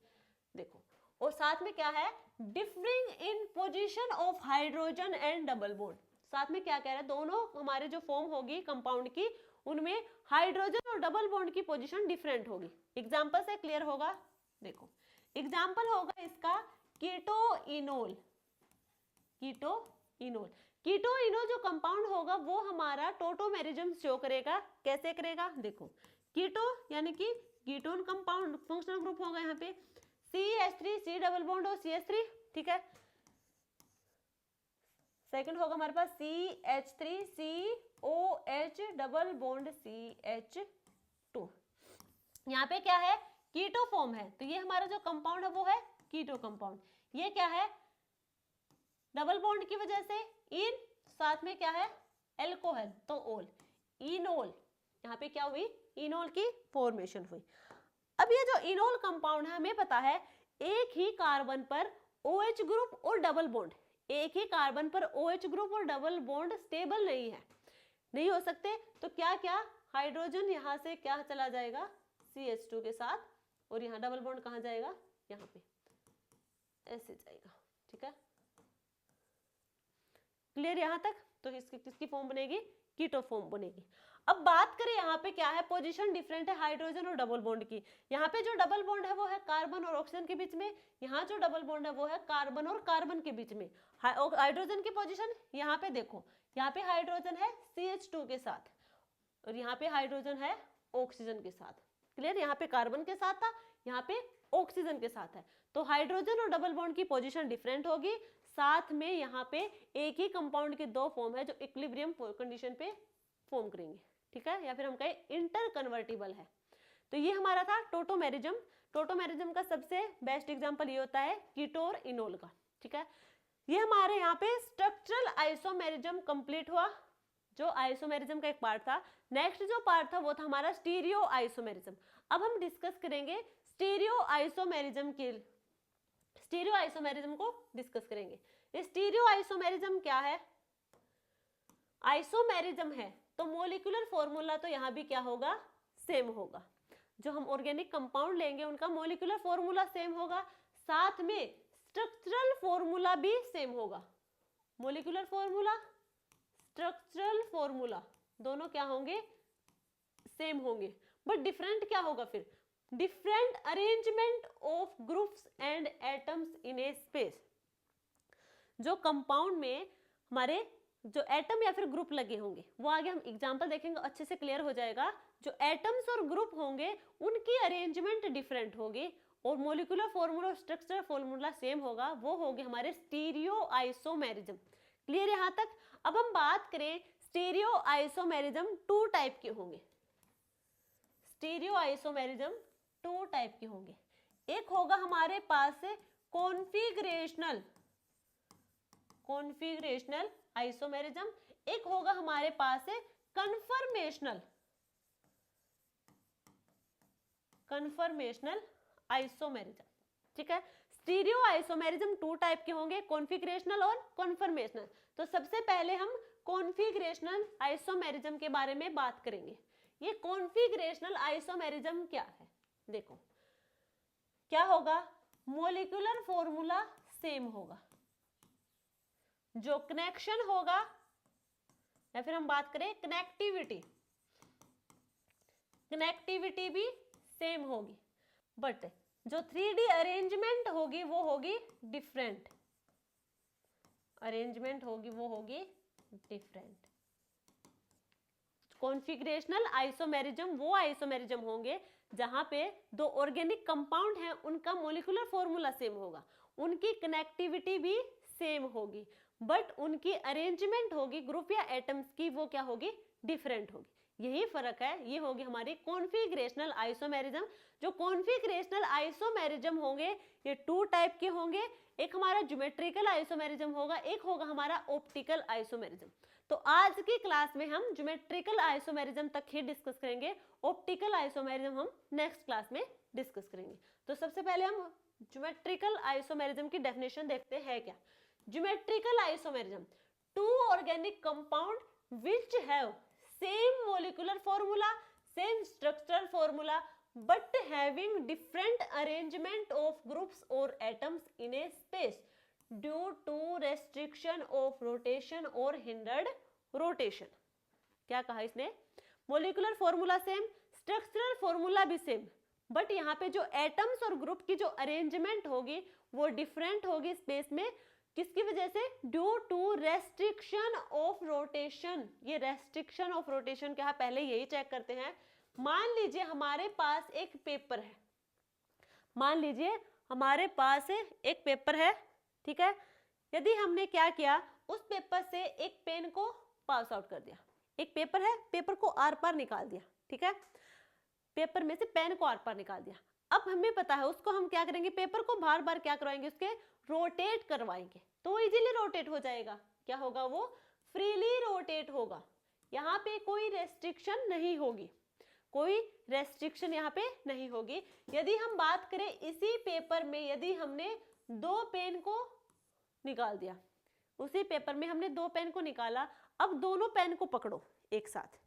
देखो, और साथ में क्या है, differing in position of hydrogen and double bond. साथ में क्या कह रहा है, दोनों हमारे जो फॉर्म होगी कंपाउंड की उनमें हाइड्रोजन और डबल बॉन्ड की पोजीशन डिफरेंट होगी। एग्जांपल से क्लियर होगा। देखो एग्जांपल होगा इसका कीटोइनोल। कीटोइनोल जो कंपाउंड होगा वो हमारा टोटोमेरिज्म शो करेगा। कैसे करेगा, देखो कीटो यानी कि कीटोन कंपाउंड फंक्शनल ग्रुप होगा यहाँ पे CH3 C डबल बॉन्ड और CH3, ठीक है। सेकंड होगा हमारे पास CH3 COH double bond CH2। यहाँ पे क्या है, कीटो फॉर्म है, तो ये हमारा जो कंपाउंड है वो है कीटो कंपाउंड। ये क्या है, डबल बॉन्ड की वजह से इन, साथ में क्या है एल्कोहल, तो ओल, इनोल, यहाँ पे क्या हुई, इनोल की फॉर्मेशन हुई। अब ये जो इनोल कंपाउंड है हमें पता है एक ही कार्बन पर OH ग्रुप और डबल बॉन्ड, एक ही कार्बन पर OH ग्रुप और डबल बॉन्ड स्टेबल नहीं हो सकते। तो क्या क्या हाइड्रोजन यहाँ से क्या चला जाएगा CH2 के साथ, और यहाँ डबल बॉन्ड कहाँ जाएगा, यहाँ पे ऐसे जाएगा, ठीक है। क्लियर यहाँ तक। तो किसकी फॉर्म बनेगी, कीटो फॉर्म बनेगी। अब बात करें यहाँ पे क्या है, पोजीशन डिफरेंट है हाइड्रोजन और डबल बॉन्ड की। यहाँ पे जो डबल बॉन्ड है वो है कार्बन और ऑक्सीजन के बीच में, यहाँ जो डबल बॉन्ड है वो है कार्बन और कार्बन के बीच में। हाइड्रोजन की पोजीशन यहाँ पे देखो, यहाँ पे हाइड्रोजन है CH2 के साथ और यहाँ पे हाइड्रोजन है ऑक्सीजन के साथ। क्लियर, यहाँ पे कार्बन के साथ था, यहाँ पे ऑक्सीजन के साथ है, तो हाइड्रोजन और डबल बॉन्ड की पोजीशन डिफरेंट होगी। साथ में यहाँ पे एक ही कंपाउंड के दो फॉर्म है जो इक्विलिब्रियम कंडीशन पे फॉर्म करेंगे, ठीक है, या फिर हम कहें इंटर कन्वर्टिबल है। तो ये हमारा था टोटोमेरिज्म। टोटोमेरिज्म का सबसे बेस्ट एग्जांपल ये होता है कीटो और इनोल का, ठीक है। ये हमारे यहाँ पे स्ट्रक्चरल आइसोमेरिज्म कंप्लीट हुआ, जो आइसोमेरिज्म का एक पार्ट था। नेक्स्ट जो पार्ट था वो था हमारा स्टीरियो आइसोमेरिज्म। अब हम डिस्कस करेंगे स्टीरियो आइसोमेरिज्म को डिस्कस करेंगे। स्टीरियो आइसोमेरिज्म क्या है, आइसोमेरिज्म है तो मॉलिक्यूलर फॉर्मूला तो यहाँ भी क्या होगा, सेम होगा। जो हम ऑर्गेनिक कंपाउंड लेंगे उनका मॉलिक्यूलर फॉर्मूला सेम होगा, साथ में स्ट्रक्चरल फॉर्मूला भी सेम होगा। मॉलिक्यूलर फॉर्मूला, स्ट्रक्चरल फॉर्मूला दोनों क्या होंगे, सेम होंगे, बट डिफरेंट क्या होगा फिर, different arrangement of groups and atoms in A space. जो कंपाउंड में हमारे जो एटम या फिर ग्रुप लगे होंगे वो आगे हम एग्जांपल देखेंगे, अच्छे से क्लियर हो जाएगा। जो एटम्स और ग्रुप होंगे उनकी अरेंजमेंट डिफरेंट होगी और molecular formula, structural formula same होगा, वो होंगे हमारे स्टीरियो आइसोमेरिज्म। क्लियर यहाँ तक। अब हम बात करें स्टीरियो आइसोमेरिज्म, टू टाइप के होंगे। स्टीरियो आइसोमेरिज्म टू टाइप के होंगे। एक होगा हमारे पास कॉन्फिगरेशनल आइसोमेरिज्म, एक होगा हमारे पास कन्फर्मेशनल आइसोमेरिज्म, ठीक है। स्टीरियो आइसोमेरिज्म 2 टाइप के होंगे, कॉन्फिगरेशनल और कॉन्फर्मेशनल। तो सबसे पहले हम कॉन्फिगरेशनल आइसोमेरिज्म के बारे में बात करेंगे। ये कॉन्फिगरेशनल आइसोमेरिज्म क्या है? देखो क्या होगा, मॉलिक्यूलर फॉर्मूला सेम होगा, जो कनेक्शन होगा या फिर हम बात करें कनेक्टिविटी, कनेक्टिविटी भी सेम होगी, बट जो 3D अरेंजमेंट होगी वो होगी डिफरेंट, अरेंजमेंट होगी वो होगी डिफरेंट। कॉन्फिगरेशनल आइसोमेरिज्म वो आइसोमेरिज्म होंगे जहां पे दो ऑर्गेनिक कंपाउंड हैं, उनका मॉलिक्यूलर फॉर्मूला सेम होगा, उनकी कनेक्टिविटी भी सेम होगी, बट उनकी अरेंजमेंट होगी ग्रुप या एटम्स की, वो क्या होगी, डिफरेंट होगी। यही फर्क है, ये होगी हमारी कॉन्फिगरेशनल आइसोमेरिज्म। जो कॉन्फिगरेशनल आइसोमेरिज्म होंगे ये 2 टाइप के होंगे, एक हमारा ज्योमेट्रिकल आइसोमेरिज्म होगा, एक होगा हमारा ऑप्टिकल आइसोमेरिज्म। तो आज की क्लास में हम ज्योमेट्रिकल आइसोमेरिज्म तक ही डिस्कस करेंगे, ऑप्टिकल आइसोमेरिज्म हम नेक्स्ट क्लास में डिस्कस करेंगे। तो सबसे पहले हम ज्योमेट्रिकल आइसोमेरिज्म की डेफिनेशन देखते हैं। क्या geometrical isomerism, 2 organic compound which have same molecular formula, same structural formula, but having different arrangement of groups or atoms in a space due to restriction of rotation or hindered rotation। क्या कहा इसने, molecular formula same, structural formula भी same, but यहाँ पे जो atoms और group की जो अरेंजमेंट होगी वो डिफरेंट होगी स्पेस में, किसकी वजह से, due to restriction of rotation. ये रेस्ट्रिक्शन ऑफ रोटेशन क्या है, पहले यही चेक करते हैं। मान लीजिए हमारे पास एक पेपर है, मान लीजिए हमारे पास एक पेपर है, ठीक है। यदि हमने क्या किया, उस पेपर से एक पेन को पास आउट कर दिया, एक पेपर है, पेपर को आर पार निकाल दिया, ठीक है, पेपर में से पेन को आर पार निकाल दिया। अब हमें पता है उसको हम क्या करेंगे, पेपर को बार बार क्या करवाएंगे, उसके रोटेट करवाएंगे, तो इजीली रोटेट हो जाएगा। क्या होगा, वो फ्रीली रोटेट होगा, यहाँ पे कोई रेस्ट्रिक्शन नहीं होगी, कोई रेस्ट्रिक्शन यहाँ पे नहीं होगी। यदि हम बात करें इसी पेपर में, यदि हमने 2 पेन को निकाल दिया, उसी पेपर में हमने 2 पेन को निकाला, अब दोनों पेन को पकड़ो एक साथ,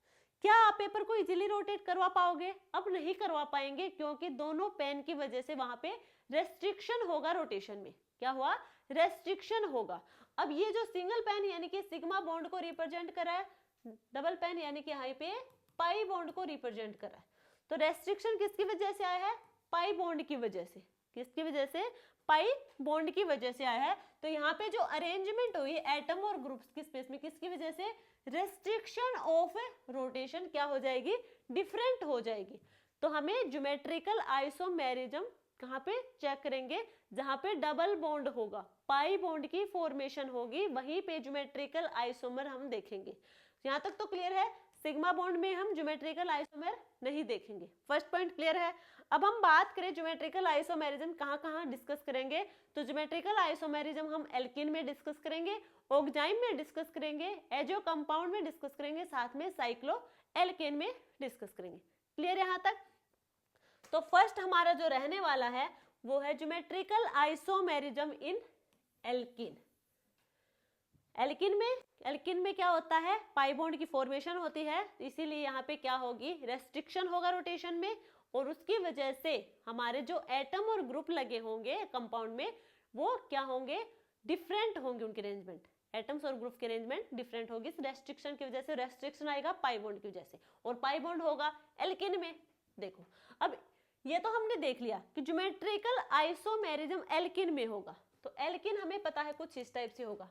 क्या आप पेपर को इजीली रोटेट करवा पाओगे? अब नहीं करवा पाएंगे, क्योंकि दोनों पेन की वजह से वहां पे रेस्ट्रिक्शन होगा रोटेशन में। क्या हुआ, रेस्ट्रिक्शन होगा। अब ये जो सिंगल पेन यानी कि सिग्मा बॉन्ड को रिप्रेजेंट कर रहा है, डबल पेन यानी कि यहाँ पे पाई बॉन्ड को रिप्रेजेंट कर रहा है, तो रेस्ट्रिक्शन किसकी वजह से आया है, पाई बॉन्ड की वजह से। किसकी वजह से, पाई बॉन्ड की वजह से आया है। तो यहाँ पे जो अरेंजमेंट हुई एटम और ग्रुप्स की स्पेस में, किसकी वजह से, रेस्ट्रिक्शन ऑफ रोटेशन क्या हो जाएगी, डिफरेंट हो जाएगी। तो हमें ज्योमेट्रिकल आइसोमेरिज्म कहाँ पे चेक करेंगे, जहां पे डबल बॉन्ड होगा, पाई बॉन्ड की फॉर्मेशन होगी, वहीं पे ज्योमेट्रिकल आइसोमर हम देखेंगे। यहाँ तक तो क्लियर है, सिग्मा बॉन्ड में हम ज्योमेट्रिकल आइसोमर नहीं देखेंगे। फर्स्ट पॉइंट क्लियर है। अब हम बात करें ज्योमेट्रिकल आइसोमेरिज्म कहाँ डिस्कस करेंगे, तो ज्योमेट्रिकल आइसोमेरिज्म हम एल्किन में डिस्कस करेंगे, ऑक्जाइम में डिस्कस करेंगे, एजो कंपाउंड में डिस्कस करेंगे, साथ में साइक्लो एल्केन में डिस्कस करेंगे। क्लियर यहाँ तक? तो फर्स्ट हमारा जो रहने वाला है वो है geometrical isomerism in alkene. Alkene में क्या होता है, पाई बॉन्ड की फॉर्मेशन होती है, इसीलिए यहाँ पे क्या होगी, रेस्ट्रिक्शन होगा रोटेशन में, और उसकी वजह से हमारे जो एटम और ग्रुप लगे होंगे कंपाउंड में वो क्या होंगे, डिफरेंट होंगे, उनके अरेंजमेंट, एटम्स और ग्रुप की अरेंजमेंट डिफरेंट होगी। रेस्ट्रिक्शन की वजह से, रेस्ट्रिक्शन आएगा पाई बॉन्ड की वजह से, और पाई बॉन्ड होगा एल्किन में। देखो अब ये तो हमने देख लिया कि ज्योमेट्रिकल आइसोमेरिज्म एल्किन में होगा, तो एल्किन हमें पता है कुछ इस टाइप से होगा।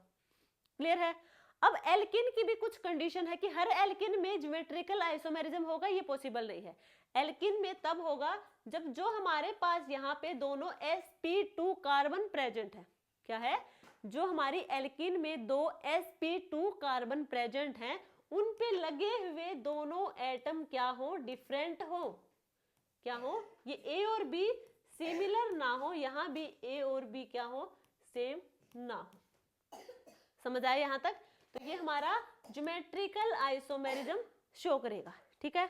क्लियर है? अब एल्किन की भी कुछ कंडीशन है कि हर एल्किन में ज्योमेट्रिकल आइसोमेरिज्म होगा, ये पॉसिबल नहीं है। एल्किन में तब होगा जब जो हमारे पास यहाँ पे दोनों sp2 कार्बन प्रेजेंट है। क्या है, जो हमारी एल्किन में 2 sp2 कार्बन प्रेजेंट हैं, उन पे लगे हुए दोनों एटम क्या हो, डिफरेंट हो। क्या हो, ये A और B सिमिलर ना हो, यहाँ भी A और B क्या हो, सेम ना हो। समझ आए यहाँ तक? तो ये हमारा ज्योमेट्रिकल आइसोमेरिज्म शो करेगा। ठीक है,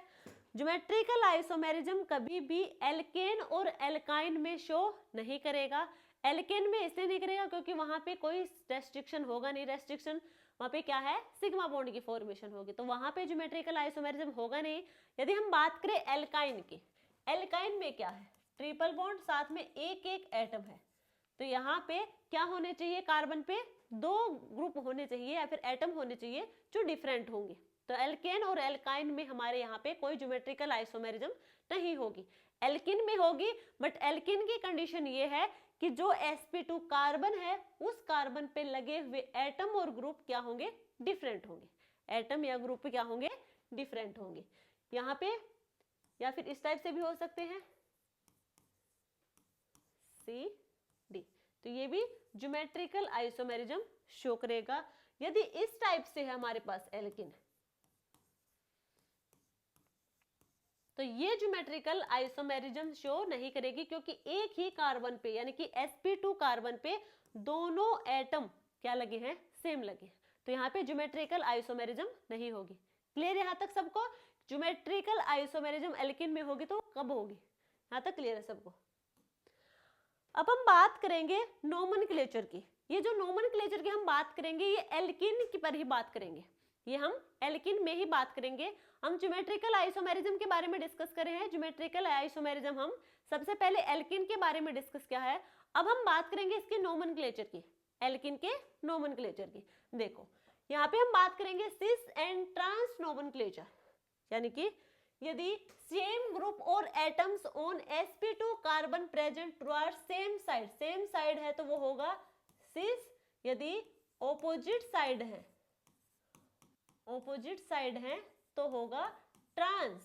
ज्योमेट्रिकल आइसोमेरिज्म कभी भी एल्केन और एल्काइन में शो नहीं करेगा। एल्केन में इसलिए नहीं करेगा क्योंकि वहां पे कोई रेस्ट्रिक्शन होगा नहीं, रेस्ट्रिक्शन वहां पे क्या है, सिग्मा बॉन्ड की फॉर्मेशन होगी, तो वहां पे ज्योमेट्रिकल आइसोमेरिज्म होगा नहीं। यदि हम बात करें एल्काइन की, एल्काइन में क्या है, ट्रिपल बॉन्ड साथ में एक एक एटम है, तो यहाँ पे क्या होने चाहिए, कार्बन पे दो ग्रुप होने चाहिए या फिर एटम होने चाहिए जो डिफरेंट होंगे। तो एल्केन और एल्काइन में हमारे यहाँ पे कोई ज्योमेट्रिकल आइसोमेरिज्म नहीं होगी। एल्किन में होगी, बट एल्किन की कंडीशन ये है कि जो sp2 कार्बन है उस कार्बन पे लगे हुए एटम और ग्रुप क्या होंगे, डिफरेंट होंगे। एटम या ग्रुप क्या होंगे, डिफरेंट होंगे। यहाँ पे या फिर इस टाइप से भी हो सकते हैं सी डी, तो ये भी ज्योमेट्रिकल आइसोमेरिज्म शो करेगा। यदि इस टाइप से है हमारे पास एल्किन, तो ये ज्योमेट्रिकल आइसोमेरिज्म शो नहीं करेगी क्योंकि एक ही कार्बन पे यानी कि sp2 कार्बन पे दोनों एटम क्या लगे हैं, सेम लगे हैं, तो यहाँ पे ज्योमेट्रिकल आइसोमेरिज्म नहीं होगी। क्लियर यहाँ तक सबको? ज्योमेट्रिकल आइसोमेरिज्म एल्किन में होगी तो कब होगी, यहाँ तक क्लियर है सबको? अब हम बात करेंगे नोमेनक्लेचर की। ये जो नोमेनक्लेचर की हम बात करेंगे ये एल्किन की पर ही बात करेंगे, ये हम एल्किन में ही बात करेंगे। हम ज्योमेट्रिकल आइसोमेरिज्म के बारे में डिस्कस कर रहे हैं, ज्योमेट्रिकल आइसोमेरिज्म हम सबसे पहले एल्किन के बारे में डिस्कस किया है। अब हम बात करेंगे इसके नोमेनक्लेचर की, एल्किन के नोमेनक्लेचर की। देखो यहाँ पे हम बात करेंगे सिस एंड ट्रांस नोमेनक्लेचर, यानी कि यदि सेम ग्रुप और atoms on sp2 carbon present towards same side है तो वो होगा सिस। यदि ऑपोजिट साइड है तो होगा ट्रांस।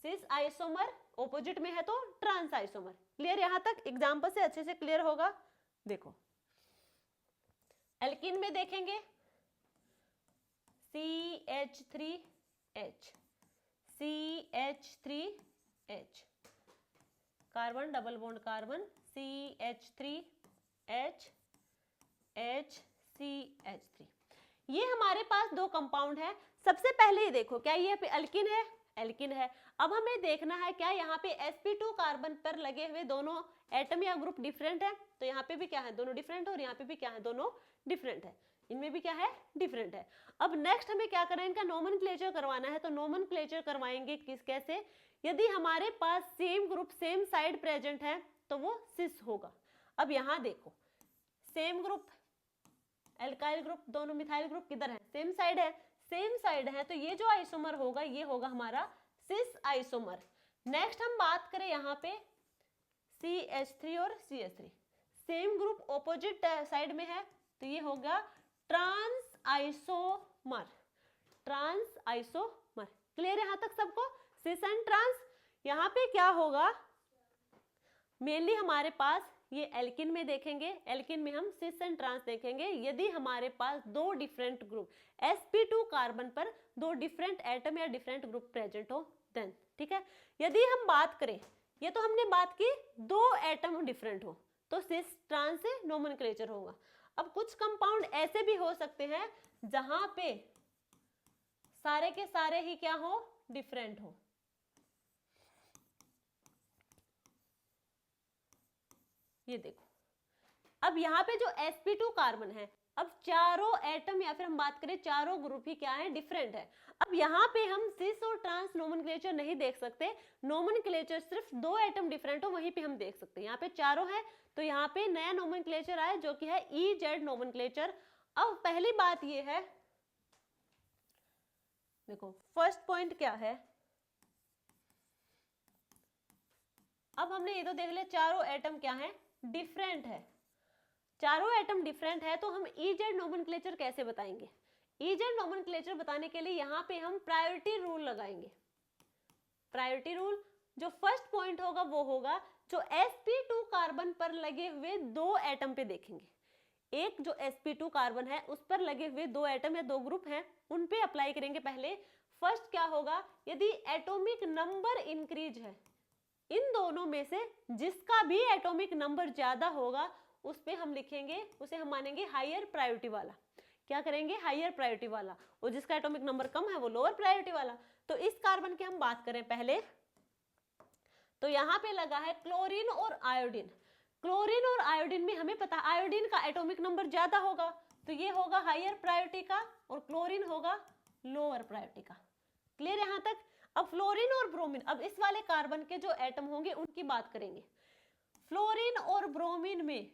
सिस आइसोमर ऑपोजिट में है तो ट्रांस आइसोमर। क्लियर यहाँ तक? एग्जांपल से अच्छे से क्लियर होगा। देखो एल्किन में देखेंगे CH3H, CH3H, carbon double bond carbon, CH3H, HCH3। ये हमारे पास दो कंपाउंड है। सबसे पहले ये देखो क्या ये पे एल्किन है, एल्किन है। अब हमें देखना है क्या यहाँ पे sp2 कार्बन पर लगे हुए दोनों एटम या ग्रुप डिफरेंट है, तो यहाँ पे भी क्या है, दोनों डिफरेंट है, और यहाँ पे भी क्या है, दोनों डिफरेंट है, इनमें भी क्या है, डिफरेंट है। अब नेक्स्ट हमें क्या करना है, इनका नोमेनक्लेचर करवाना है। तो नोमेनक्लेचर करवाएंगे कैसे, यदि हमारे पास same group same side present है तो वो सिस होगा। अब यहाँ देखो सेम ग्रुप एल्काइल ग्रुप, दोनों मिथाइल ग्रुप किधर है, सेम साइड है, तो ये जो आइसोमर होगा ये होगा हमारा सिस आइसोमर। नेक्स्ट हम बात करें यहाँ पे CH3 और CH3, same group opposite side में है तो ये होगा ट्रांस आइसोमर। क्लियर यहाँ तक सबको? Cis and trans. यहाँ पे क्या होगा, मेनली हमारे पास ये एल्किन में देखेंगे, एल्किन में हम सिस एंड ट्रांस देखेंगे। यदि हमारे पास दो डिफरेंट ग्रुप sp2 कार्बन पर दो डिफरेंट एटम या डिफरेंट ग्रुप प्रेजेंट हो देन, ठीक है। यदि हम बात करें, ये तो हमने बात की दो एटम डिफरेंट हो तो सिस ट्रांस से नोमेनक्लेचर होगा। अब कुछ कंपाउंड ऐसे भी हो सकते हैं जहां पे सारे के सारे ही क्या हो, डिफरेंट हो। ये देखो अब यहाँ पे जो sp2 कार्बन है, अब चारों एटम या फिर हम बात करें चारों ग्रुप ही क्या है, डिफरेंट है। अब यहाँ पे हम सिस और ट्रांस नोमेनक्लेचर नहीं देख सकते, नोमेनक्लेचर सिर्फ दो एटम डिफरेंट हो वहीं पे हम देख सकते हैं। यहाँ पे चारों है तो यहाँ पे नया नोमेनक्लेचर आया जो कि है EZ नोमेनक्लेचर। अब पहली बात ये है, देखो फर्स्ट पॉइंट क्या है, अब हमने ये तो देख लिया चारों एटम क्या है, डिफरेंट है। चारों एटम डिफरेंट है तो हम EZ नोमेनक्लेचर कैसे बताएंगे? EZ नोमेनक्लेचर बताने के लिए यहाँ पे हम प्रायोरिटी रूल लगाएंगे। प्रायोरिटी रूल, जो फर्स्ट पॉइंट होगा वो होगा जो sp2 कार्बन पर लगे हुए दो एटम पे देखेंगे। एक जो sp2 कार्बन है उस पर लगे हुए दो एटम या दो ग्रुप हैं उन पे अप्लाई करेंगे। पहले फर्स्ट क्या होगा, यदि एटॉमिक नंबर इंक्रीज है, इन दोनों में से जिसका भी एटॉमिक नंबर ज्यादा होगा उस पे हम लिखेंगे, उसे हम मानेंगे हायर प्रायोरिटी वाला। क्या करेंगे, हायर प्रायोरिटी वाला, और जिसका एटॉमिक नंबर कम है वो लोअर प्रायोरिटी वाला। तो इस कार्बन की हम बात करें पहले, तो यहाँ पे लगा है क्लोरीन और आयोडीन। क्लोरीन और आयोडीन में हमें पता है आयोडीन का एटॉमिक नंबर ज्यादा होगा, तो ये होगा हायर प्रायोरिटी का और क्लोरीन होगा लोअर प्रायोरिटी का। क्लियर यहाँ तक। अब फ्लोरीन और ब्रोमीन, अब इस वाले कार्बन के जो एटम होंगे उनकी बात करेंगे। फ्लोरीन और ब्रोमीन में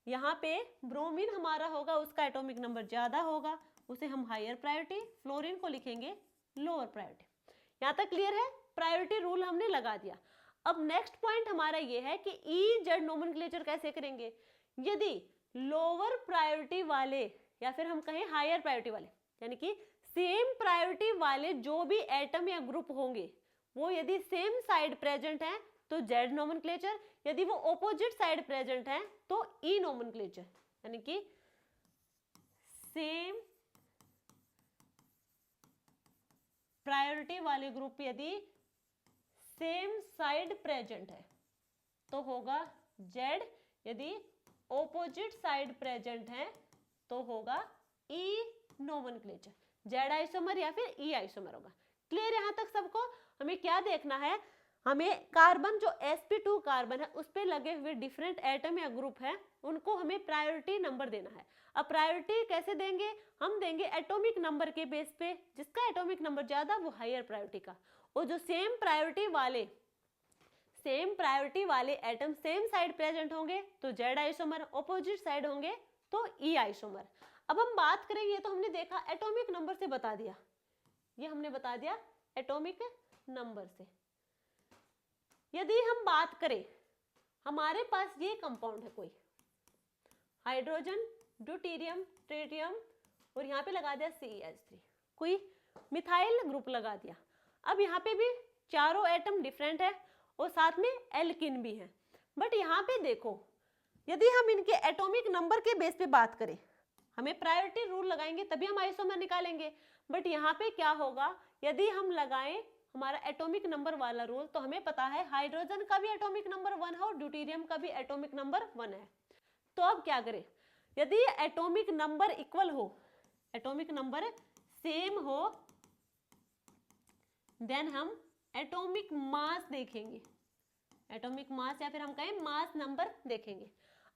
यहाँ पे ब्रोमीन हमारा होगा, उसका एटॉमिक नंबर ज्यादा होगा, उसे हम हायर प्रायोरिटी, फ्लोरीन को लिखेंगे लोअर प्रायोरिटी। यहाँ तक क्लियर है, प्रायोरिटी रूल हमने लगा दिया। अब नेक्स्ट पॉइंट हमारा ये है कि EZ नोमेनक्लेचर कैसे करेंगे। यदि लोअर प्रायोरिटी वाले या फिर हम कहें हायर प्रायोरिटी वाले, यानी कि सेम प्रायोरिटी वाले जो भी एटम या ग्रुप होंगे वो यदि सेम साइड प्रेजेंट है तो Z नोमेनक्लेचर, यदि वो ऑपोजिट साइड प्रेजेंट है तो E नोमेनक्लेचर, यानी कि सेम प्रायोरिटी वाले ग्रुप यदि सेम साइड प्रेजेंट है तो होगा Z, यदि ऑपोजिट साइड प्रेजेंट है तो होगा E नोमेनक्लेचर, Z आइसोमर या फिर E आइसोमर होगा। क्लियर यहाँ तक सबको। हमें क्या देखना है, हमें कार्बन जो sp2 कार्बन है उस पे लगे हुए डिफरेंट एटम या ग्रुप है उनको हमें प्रायोरिटी नंबर देना है। अब प्रायोरिटी कैसे देंगे, हम देंगे एटॉमिक नंबर के बेस पे, जिसका एटॉमिक नंबर ज्यादा वो हायर प्रायोरिटी का, और जो सेम प्रायोरिटी वाले एटम सेम साइड प्रेजेंट होंगे तो Z आइसोमर, ऑपोजिट साइड होंगे तो E आइसोमर। अब हम बात करें, ये तो हमने देखा एटॉमिक नंबर से बता दिया, ये हमने बता दिया एटॉमिक नंबर से। यदि हम बात करें, हमारे पास ये कंपाउंड है कोई, हाइड्रोजन, ड्यूटेरियम, ट्रिटियम, और यहाँ पे लगा दिया CH3, कोई मिथाइल ग्रुप लगा दिया। अब यहाँ पे भी चारों एटम डिफरेंट है और साथ में एल्किन भी है, बट यहाँ पे देखो यदि हम इनके एटॉमिक नंबर के बेस पे बात करें, हमें प्रायोरिटी रूल लगाएंगे तभी हम आइसोमर निकालेंगे, बट यहाँ पे क्या होगा, यदि हम लगाएं हमारा एटॉमिक नंबर वाला रूल, तो हमें पता है हाइड्रोजन का भी एटॉमिक नंबर 1 है और ड्यूटेरियम का भी एटॉमिक नंबर 1 है। तो अब क्या करें, यदि एटॉमिक नंबर इक्वल हो, एटॉमिक नंबर सेम हो, देन हम एटॉमिक मास देखेंगे, एटॉमिक मास या फिर हम कहें मास नंबर देखेंगे।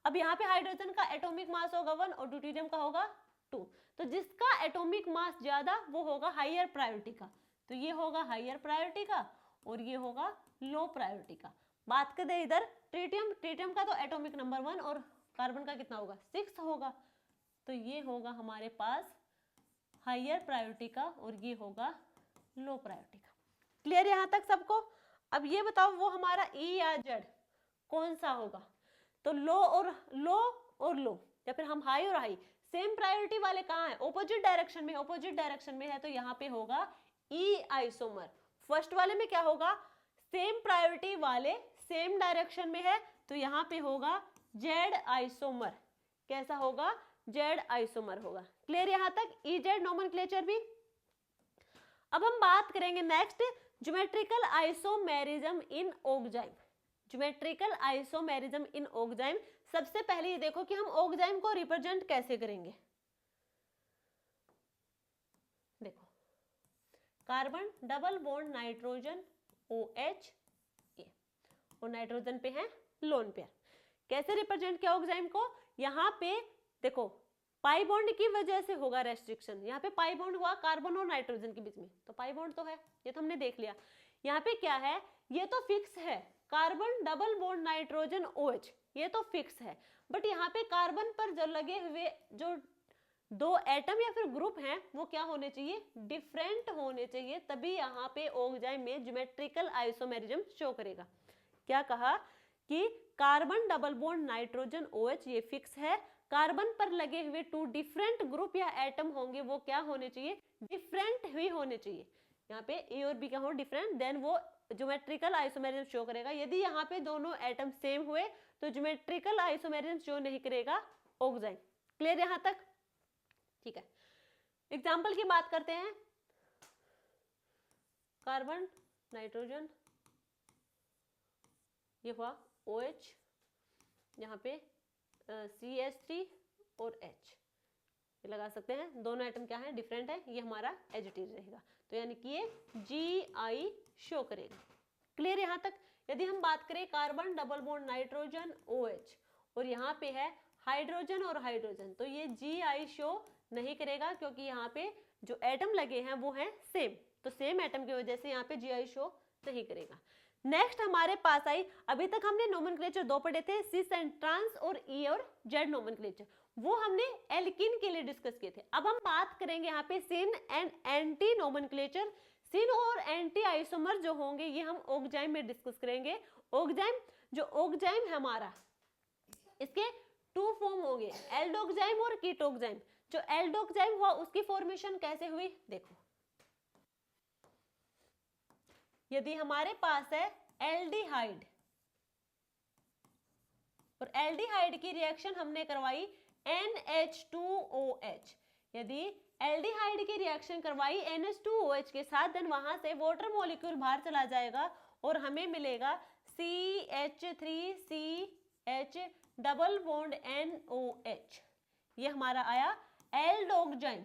अब यहाँ पे हाइड्रोजन का एटॉमिक मास होगा 1 और ड्यूटेरियम का होगा 2, तो जिसका एटॉमिक मास ज्यादा वो होगा हायर प्रायोरिटी का, तो ये होगा हायर प्रायोरिटी का और ये होगा लो प्रायोरिटी का। बात करें इधर ट्रिटियम, ट्रिटियम का तो एटॉमिक नंबर 1 और कार्बन का कितना होगा 6 होगा, तो ये होगा हमारे पास हायर प्रायोरिटी का और ये होगा लो प्रायोरिटी का। क्लियर यहाँ तक सबको। अब ये बताओ वो हमारा E या Z कौन सा होगा, तो लो और लो या फिर हम हाई और हाई, सेम प्रायोरिटी वाले कहाँ है, ऑपोजिट डायरेक्शन में, ऑपोजिट डायरेक्शन में है तो यहाँ पे होगा E आइसोमर। फर्स्ट वाले में क्या होगा, सेम प्रायोरिटी वाले सेम डायरेक्शन में है तो यहाँ पे होगा Z आइसोमर। कैसा होगा, Z आइसोमर होगा। क्लियर यहाँ तक, EZ नोमेनक्लेचर भी। अब हम बात करेंगे next geometrical isomerism in oxime. Geometrical isomerism in oxime, सबसे पहले ये देखो कि हम ऑक्जाइम को रिप्रेजेंट कैसे करेंगे। देखो carbon double bond nitrogen OH और नाइट्रोजन पे है लोन पेयर, कैसे रिप्रेजेंट किया ऑक्जाइम को, यहाँ पे देखो पाई बॉन्ड की वजह से होगा रेस्ट्रिक्शन, यहाँ पे पाई बॉन्ड हुआ कार्बन और नाइट्रोजन के बीच में, तो पाई बॉन्ड तो है, ये तो हमने देख लिया। यहाँ पे क्या है, ये तो फिक्स है carbon double bond nitrogen OH, ये तो फिक्स है, बट यहाँ पे कार्बन पर जो लगे हुए जो दो एटम या फिर ग्रुप हैं वो क्या होने चाहिए, डिफरेंट होने चाहिए, तभी यहाँ पे ऑक्जाइम में ज्योमेट्रिकल आइसोमेरिज्म शो करेगा। क्या कहा कि carbon double bond nitrogen OH ये फिक्स है, कार्बन पर लगे हुए 2 डिफरेंट ग्रुप या एटम होंगे वो क्या होने चाहिए, डिफरेंट ही होने चाहिए। यहाँ पे A और B क्या हो डिफरेंट, देन वो ज्योमेट्रिकल आइसोमेरिज्म शो करेगा। यदि यहाँ पे दोनों एटम सेम हुए तो ज्योमेट्रिकल आइसोमेरिज्म शो नहीं करेगा ऑक्जाइम। क्लियर यहाँ तक, ठीक है। एग्जाम्पल की बात करते हैं, कार्बन नाइट्रोजन, ये हुआ OH, यहाँ पे CH3 और H, ये लगा सकते हैं, दोनों एटम क्या है, डिफरेंट है, ये हमारा एज इट इज रहेगा, तो यानी कि ये GI शो करेगा। क्लियर यहाँ तक? यदि हम बात करें carbon double bond nitrogen OH और यहाँ पे है हाइड्रोजन और हाइड्रोजन, तो ये GI शो नहीं करेगा क्योंकि यहाँ पे जो एटम लगे हैं वो हैं सेम, तो सेम एटम की वजह से यहाँ पे GI शो नहीं करेगा। नेक्स्ट हमारे पास आई, अभी तक हमने नोमेनक्लेचर 2 पढ़े थे, सिस एंड ट्रांस और E और Z नोमेनक्लेचर, वो हमने एल्किन के लिए डिस्कस किए थे। अब हम बात करेंगे यहाँ पे सिन एंड एंटी नोमेनक्लेचर। सिन और एंटी आइसोमर जो होंगे ये हम ओक्जाइम में डिस्कस करेंगे। ओक्जाइम, जो ओक्जाइम है हमारा, इसके 2 फॉर्म होंगे, एल्डोक्जाइम और कीटोक्जाइम। जो एल्डोक्जाइम हुआ उसकी फॉर्मेशन कैसे हुई, देखो, यदि हमारे पास है एल्डिहाइड और एल्डिहाइड की रिएक्शन हमने करवाई NH2OH, यदि एल्डिहाइड की रिएक्शन करवाई NH2OH के साथ, देन वहां से वाटर मॉलिक्यूल बाहर चला जाएगा और हमें मिलेगा CH3CH डबल बॉन्ड NOH, ये हमारा आया एल्डोक्जाइम।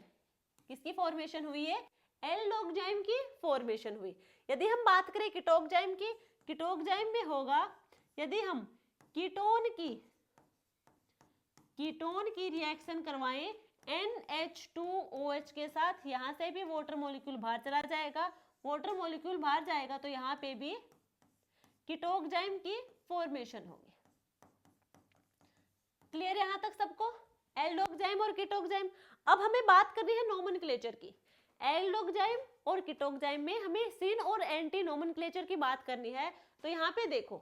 किसकी फॉर्मेशन हुई है, एल्डोक्जाइम की फॉर्मेशन हुई। यदि हम बात करें कीटोक्जाइम की, कीटोक्जाइम में होगा, यदि हम कीटोन की रिएक्शन करवाएं NH2OH के साथ, यहां से भी वाटर मॉलिक्यूल बाहर चला जाएगा, वाटर मॉलिक्यूल बाहर जाएगा तो यहाँ पे भी कीटोक्जाइम की फॉर्मेशन होगी। क्लियर यहाँ तक सबको, एल्डोक्जाइम और कीटोक्जाइम। अब हमें बात करनी है नोमेनक्लेचर की। एल्डोक्जाइम और कीटोक्जाइम में हमें सिन और एंटी नोमेनक्लेचर की बात करनी है, तो यहाँ पे देखो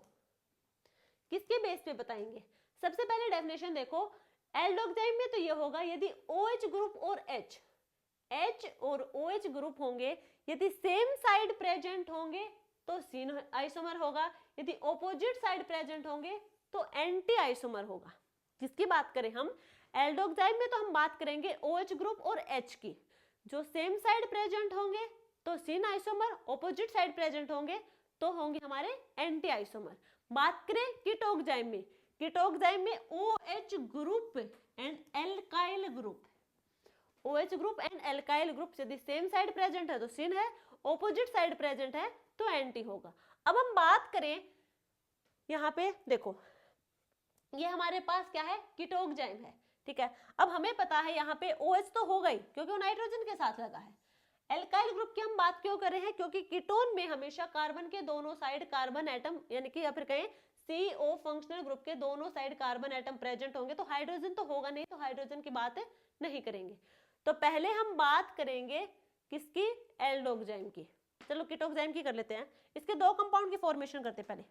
किसके बेस पे बताएंगे। सबसे पहले डेफिनेशन देखो, एल्डोक्जाइम में तो ये होगा यदि OH ग्रुप और H और OH ग्रुप होंगे, यदि सेम साइड प्रेजेंट होंगे तो सिन आइसोमर होगा, यदि ऑपोजिट साइड प्रेजेंट होंगे तो एंटी आइसोमर होगा। किसकी बात करें हम, एल्डोक्जाइम में तो हम बात करेंगे OH ग्रुप और H की, जो सेम साइड प्रेजेंट होंगे तो सिन आइसोमर, ऑपोजिट साइड प्रेजेंट होंगे तो होंगे हमारे एंटी आइसोमर। बात करें कीटोक्जाइम में, कीटोक्जाइम में OH group and alkyl group, OH group and alkyl group, यदि सेम साइड प्रेजेंट है तो सिन है, ऑपोजिट साइड प्रेजेंट है तो एंटी होगा। अब हम बात करें यहाँ पे देखो, ये हमारे पास क्या है, कीटोक्जाइम है, ठीक है। अब हमें पता है यहाँ पे OH तो होगा ही क्योंकि वो नाइट्रोजन के साथ लगा है। एल्काइल ग्रुप की हम बात क्यों कर रहे हैं, क्योंकि कीटोन में हमेशा कार्बन के दोनों साइड कार्बन एटम, यानी कि या फिर कहें CO फंक्शनल ग्रुप के दोनों साइड कार्बन एटम प्रेजेंट होंगे, तो हाइड्रोजन तो होगा नहीं, तो हाइड्रोजन की बात नहीं करेंगे। तो पहले हम बात करेंगे किसकी, एल्डोक्जाइम की। चलो कीटोक्जाइम की कर लेते हैं। इसके 2 कंपाउंड की फॉर्मेशन करते हैं पहले,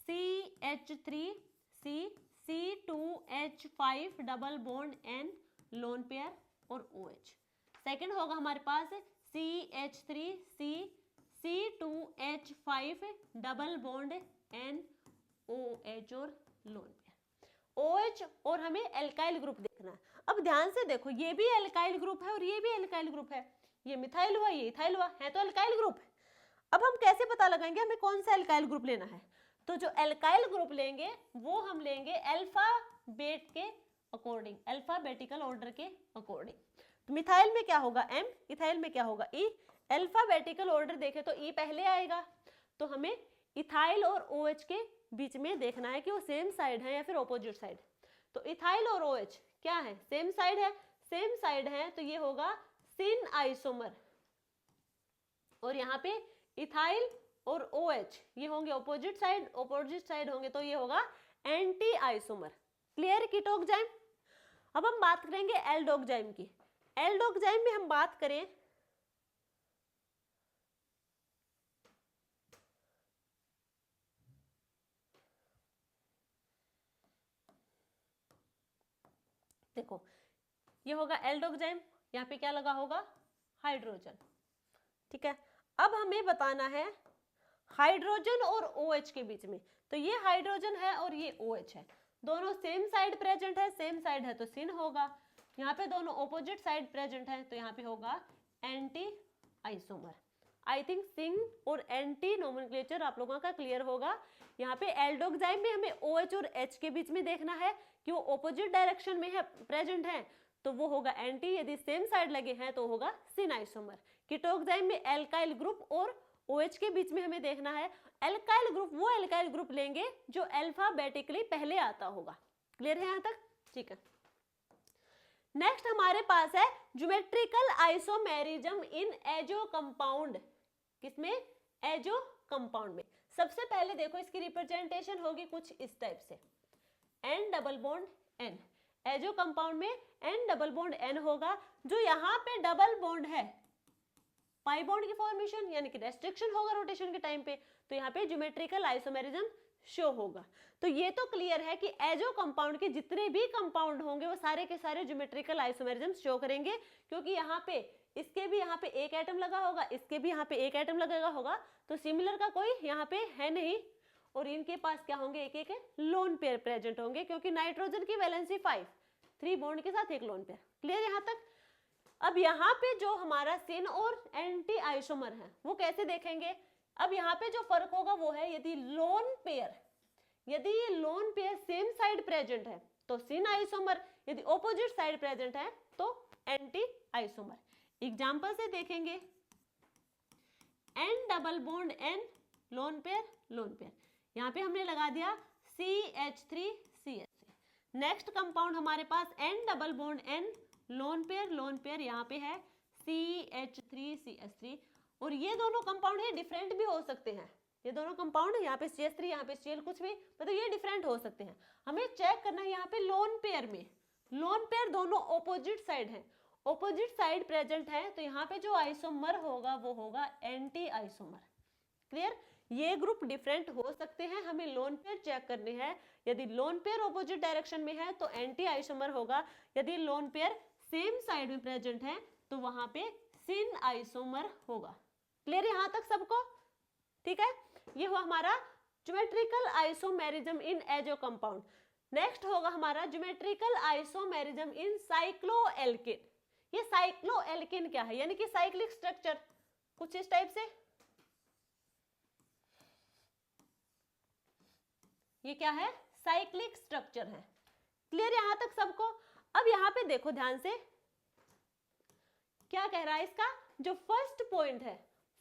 CH3C C2H5 double bond N lone pair और OH। सेकंड होगा हमारे पास CH3C C2H5 double bond N OH और लोन पेयर। OH और हमें एल्काइल ग्रुप देखना है। अब ध्यान से देखो, ये भी एल्काइल ग्रुप है और ये भी एल्काइल ग्रुप है, ये मिथाइल हुआ, ये इथाइल हुआ, है तो एल्काइल ग्रुप है। अब हम कैसे पता लगाएंगे हमें कौन सा एल्काइल ग्रुप लेना है, तो जो एल्काइल ग्रुप लेंगे वो हम लेंगे अल्फाबेट के अकॉर्डिंग, अल्फाबेटिकल ऑर्डर के अकॉर्डिंग। तो मिथाइल में क्या होगा M, इथाइल में क्या होगा E। अल्फाबेटिकल ऑर्डर देखे तो E पहले आएगा, तो हमें इथाइल और OH के बीच में देखना है कि वो सेम साइड है या फिर ऑपोजिट साइड। तो इथाइल और OH क्या है, सेम साइड है, सेम साइड है तो ये होगा सिन आइसोमर, और यहाँ पे इथाइल और OH ये होंगे ऑपोजिट साइड होंगे तो ये होगा एंटी आइसोमर। क्लियर कीटोक्जाइम। अब हम बात करेंगे एल्डोक्जाइम की। एल्डोक्जाइम में हम बात करें देखो, ये होगा एल्डोक्जाइम, यहाँ पे क्या लगा होगा, हाइड्रोजन, ठीक है। अब हमें बताना है हाइड्रोजन और OH के बीच में, तो ये हाइड्रोजन है और ये OH है, दोनों सेम साइड प्रेजेंट है, सेम साइड है तो सिन होगा, यहाँ पे दोनों ऑपोजिट साइड प्रेजेंट है तो यहाँ पे होगा एंटी आइसोमर। आई थिंक सिंग और एंटी नोमेनक्लेचर आप लोगों का क्लियर होगा। यहाँ पे एल्डोक्साइम में हमें OH और H के बीच में देखना है कि वो ऑपोजिट डायरेक्शन में है प्रेजेंट है तो वो होगा एंटी, यदि सेम साइड लगे हैं तो होगा सिन आइसोमर। कीटोक्साइम में एल्काइल ग्रुप और OH के बीच में हमें देखना है एल्काइल ग्रुप, वो एल्काइल ग्रुप लेंगे जो अल्फाबेटिकली पहले आता होगा। क्लियर है यहाँ तक? ठीक है। नेक्स्ट हमारे पास है ज्योमेट्रिकल आइसोमेरिज्म इन एजो कंपाउंड। किसमें? एजो कंपाउंड में। सबसे पहले देखो इसकी रिप्रेजेंटेशन होगी कुछ इस टाइप से, N double bond N। Azo compound में N डबल बॉन्ड N होगा, जो यहाँ पे डबल बॉन्ड है पाई बॉन्ड की फॉर्मेशन यानी कि रेस्ट्रिक्शन होगा रोटेशन के टाइम पे, तो यहाँ पे ज्योमेट्रिकल आइसोमेरिज्म शो होगा। तो ये तो क्लियर है कि एजो कंपाउंड के जितने भी कंपाउंड होंगे वो सारे के सारे ज्योमेट्रिकल आइसोमेरिज्म शो करेंगे, क्योंकि यहाँ पे इसके भी यहाँ पे एक एटम लगा होगा, इसके भी यहाँ पे एक एटम लगा होगा, तो सिमिलर का कोई यहाँ पे है नहीं। और इनके पास क्या होंगे? एक एक लोन पेयर प्रेजेंट होंगे, क्योंकि नाइट्रोजन की वैलेंसी 5, 3 बॉन्ड के साथ एक लोन पेयर। क्लियर यहाँ तक? अब यहाँ पे जो हमारा सिन और एंटी आइसोमर है वो कैसे देखेंगे? अब यहाँ पे जो फर्क होगा वो है यदि ये lone pair same side present है तो सिन आइसोमर, यदि ऑपोजिट साइड प्रेजेंट है तो एंटी आइसोमर। एग्जांपल से देखेंगे, N double bond N lone pair, यहाँ पे हमने लगा दिया CH3 CH3। नेक्स्ट कंपाउंड हमारे पास N double bond N lone pair, यहाँ पे है CH3 CH3। और ये दोनों कंपाउंड है डिफरेंट भी हो सकते हैं, ये दोनों कंपाउंड यहाँ पे CH3 यहाँ पे Cl कुछ भी, मतलब ये डिफरेंट हो सकते हैं। हमें चेक करना है यहाँ पे लोन पेयर में, लोन पेयर दोनों ऑपोजिट साइड है, ऑपोजिट साइड प्रेजेंट है, तो यहाँ पे जो आइसोमर होगा वो होगा एंटी आइसोमर। क्लियर? ये ग्रुप डिफरेंट हो सकते हैं, हमें लोन पेयर चेक करने हैं। यदि लोन पेयर ऑपोजिट डायरेक्शन में है तो एंटी आइसोमर होगा, यदि लोन पेयर सेम साइड में प्रेजेंट है तो वहां पे सिन आइसोमर होगा। क्लियर यहाँ तक सबको? ठीक है, ये हुआ हमारा ज्योमेट्रिकल आइसोमेरिज्म इन एजो कंपाउंड। नेक्स्ट होगा हमारा ज्योमेट्रिकल आइसोमेरिज्म इन साइक्लोएल्केन। ये साइक्लोएल्केन क्या है? यानी कि साइक्लिक स्ट्रक्चर कुछ इस टाइप से। ये क्या है? साइक्लिक स्ट्रक्चर है। क्लियर यहाँ तक सबको? अब यहाँ पे देखो ध्यान से, क्या कह रहा है इसका जो फर्स्ट पॉइंट है,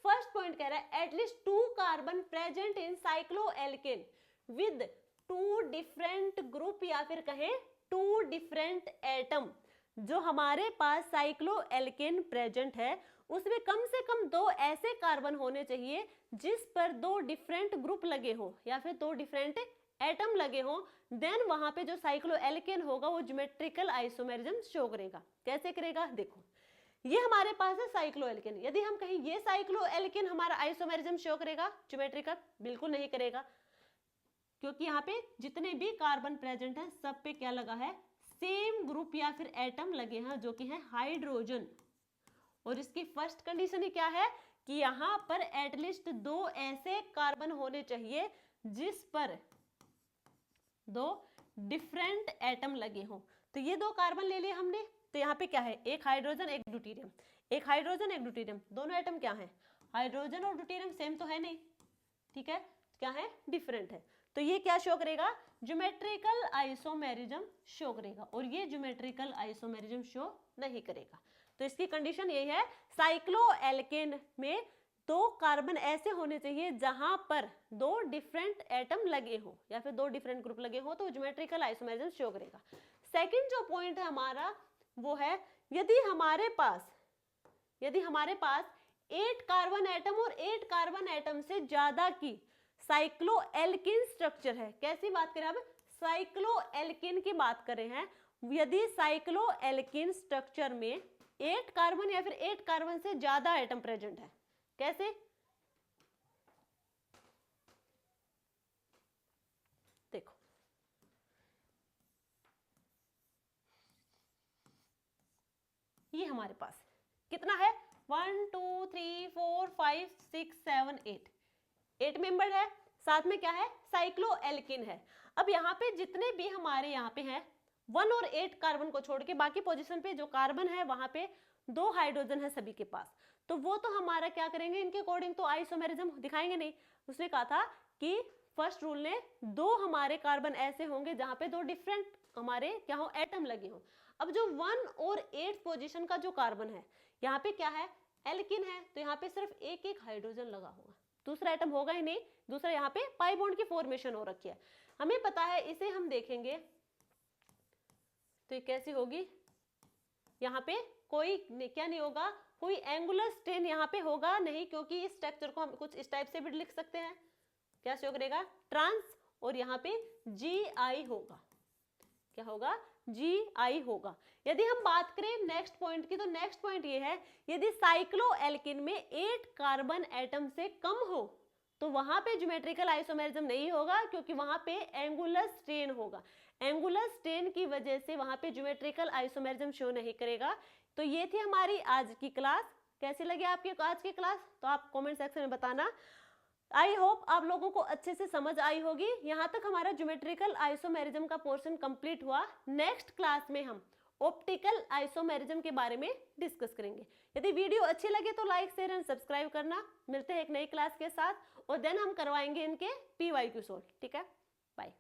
फर्स्ट पॉइंट कह रहा है at least 2 carbon present in cycloalkane with 2 different group, या फिर कहें 2 डिफरेंट एटम। जो हमारे पास साइक्लोएल्केन प्रेजेंट है उसमें कम से कम 2 ऐसे कार्बन होने चाहिए जिस पर 2 डिफरेंट ग्रुप लगे हो या फिर 2 डिफरेंट एटम लगे हो, देन वहां पे जो साइक्लोएल्केन होगा वो ज्योमेट्रिकल आइसोमेरिज्म शो करेगा। कैसे करेगा? देखो, ये हमारे पास है साइक्लोएल्केन, यदि हम कहीं ये साइक्लोएल्केन हमारा आइसोमेरिज्म शो करेगा ज्योमेट्रिकल? बिल्कुल नहीं करेगा, क्योंकि यहाँ पे जितने भी कार्बन प्रेजेंट हैं सब पे क्या लगा है? सेम ग्रुप या फिर एटम लगे हैं जो कि है हाइड्रोजन। और इसकी फर्स्ट कंडीशन ही क्या है कि यहाँ पर एटलीस्ट 2 ऐसे कार्बन होने चाहिए जिस पर 2 डिफरेंट एटम लगे हों। तो ये 2 कार्बन ले लिए हमने, तो यहाँ पे क्या है? एक हाइड्रोजन एक ड्यूटेरियम, एक हाइड्रोजन एक ड्यूटेरियम। दोनों एटम क्या है? हाइड्रोजन और ड्यूटेरियम सेम तो है नहीं, ठीक है, क्या है? डिफरेंट है। तो ये क्या शो करेगा? ज्योमेट्रिकल आइसोमेरिज्म शो करेगा, और ये ज्योमेट्रिकल आइसोमेरिज्म शो नहीं करेगा। तो इसकी कंडीशन यही है, साइक्लोएल्केन में 2 कार्बन ऐसे होने चाहिए जहां पर 2 डिफरेंट एटम लगे हो या फिर 2 डिफरेंट ग्रुप लगे हो, तो ज्योमेट्रिकल आइसोमेरिज्म शो करेगा। सेकंड जो पॉइंट है हमारा वो है यदि हमारे पास 8 कार्बन एटम और 8 कार्बन एटम से ज्यादा की साइक्लोएल्केन स्ट्रक्चर है। कैसी बात करें? अब साइक्लोएल्केन की बात करें हैं, यदि साइक्लोएल्केन स्ट्रक्चर में 8 कार्बन या फिर 8 कार्बन से ज्यादा एटम प्रेजेंट है। कैसे? देखो, ये हमारे पास कितना है? 1 2 3 4 5 6 7 8 मेंबर है। साथ में क्या है? साइक्लोएल्केन है। अब यहाँ पे जितने भी हमारे यहाँ पे हैं 1 और 8 कार्बन को छोड़ के बाकी पोजीशन पे जो कार्बन है वहां पे 2 हाइड्रोजन है सभी के पास। तो तो वो तो हमारा क्या करेंगे, इनके अकॉर्डिंग तो आइसोमेरिज्म दिखाएंगे नहीं। उसने कहा था कि फर्स्ट रूल ने दो हमारे कार्बन ऐसे होंगे जहां पे दो डिफरेंट हमारे क्या हो, एटम लगे हो। अब जो 1 और 8 पोजीशन का जो कार्बन है, यहाँ पे क्या है, एल्किन है, तो यहाँ पे सिर्फ एक एक हाइड्रोजन लगा होगा, दूसरा एटम होगा ही नहीं। दूसरा यहाँ पे पाई बॉन्ड की फॉर्मेशन हो रखी है, हमें पता है, इसे हम देखेंगे तो ये कैसी होगी, यहाँ पे कोई क्या नहीं होगा, कोई एंगुलर स्ट्रेन यहाँ पे होगा नहीं, क्योंकि इस स्ट्रक्चर को हम कुछ इस टाइप से भी लिख सकते हैं, क्या शो करेगा, ट्रांस, और यहाँ पे GI होगा, क्या होगा, GI होगा। यदि हम बात करें नेक्स्ट पॉइंट की, तो नेक्स्ट पॉइंट ये है, यदि साइक्लोएल्किन में 8 कार्बन एटम से कम हो तो वहां पे ज्योमेट्रिकल आइसोमेरिज्म नहीं होगा, क्योंकि वहां पे एंगुलर स्ट्रेन होगा। एंगुलर स्ट्रेन की वजह से वहां पे ज्योमेट्रिकल आइसोमेरिज्म शो नहीं करेगा। तो ये थी हमारी आज की क्लास। कैसी लगी आपकी आज की क्लास, तो आप कमेंट सेक्शन में बताना। आई होप आप लोगों को अच्छे से समझ आई होगी। यहाँ तक हमारा ज्योमेट्रिकल आइसोमेरिज्म का पोर्शन कंप्लीट हुआ। नेक्स्ट क्लास में हम ऑप्टिकल आइसोमेरिज्म के बारे में डिस्कस करेंगे। यदि वीडियो अच्छी लगे तो लाइक शेयर एंड सब्सक्राइब करना। मिलते हैं एक नई क्लास के साथ, और देन हम करवाएंगे इनके PYQ सॉल्व। ठीक है, बाय।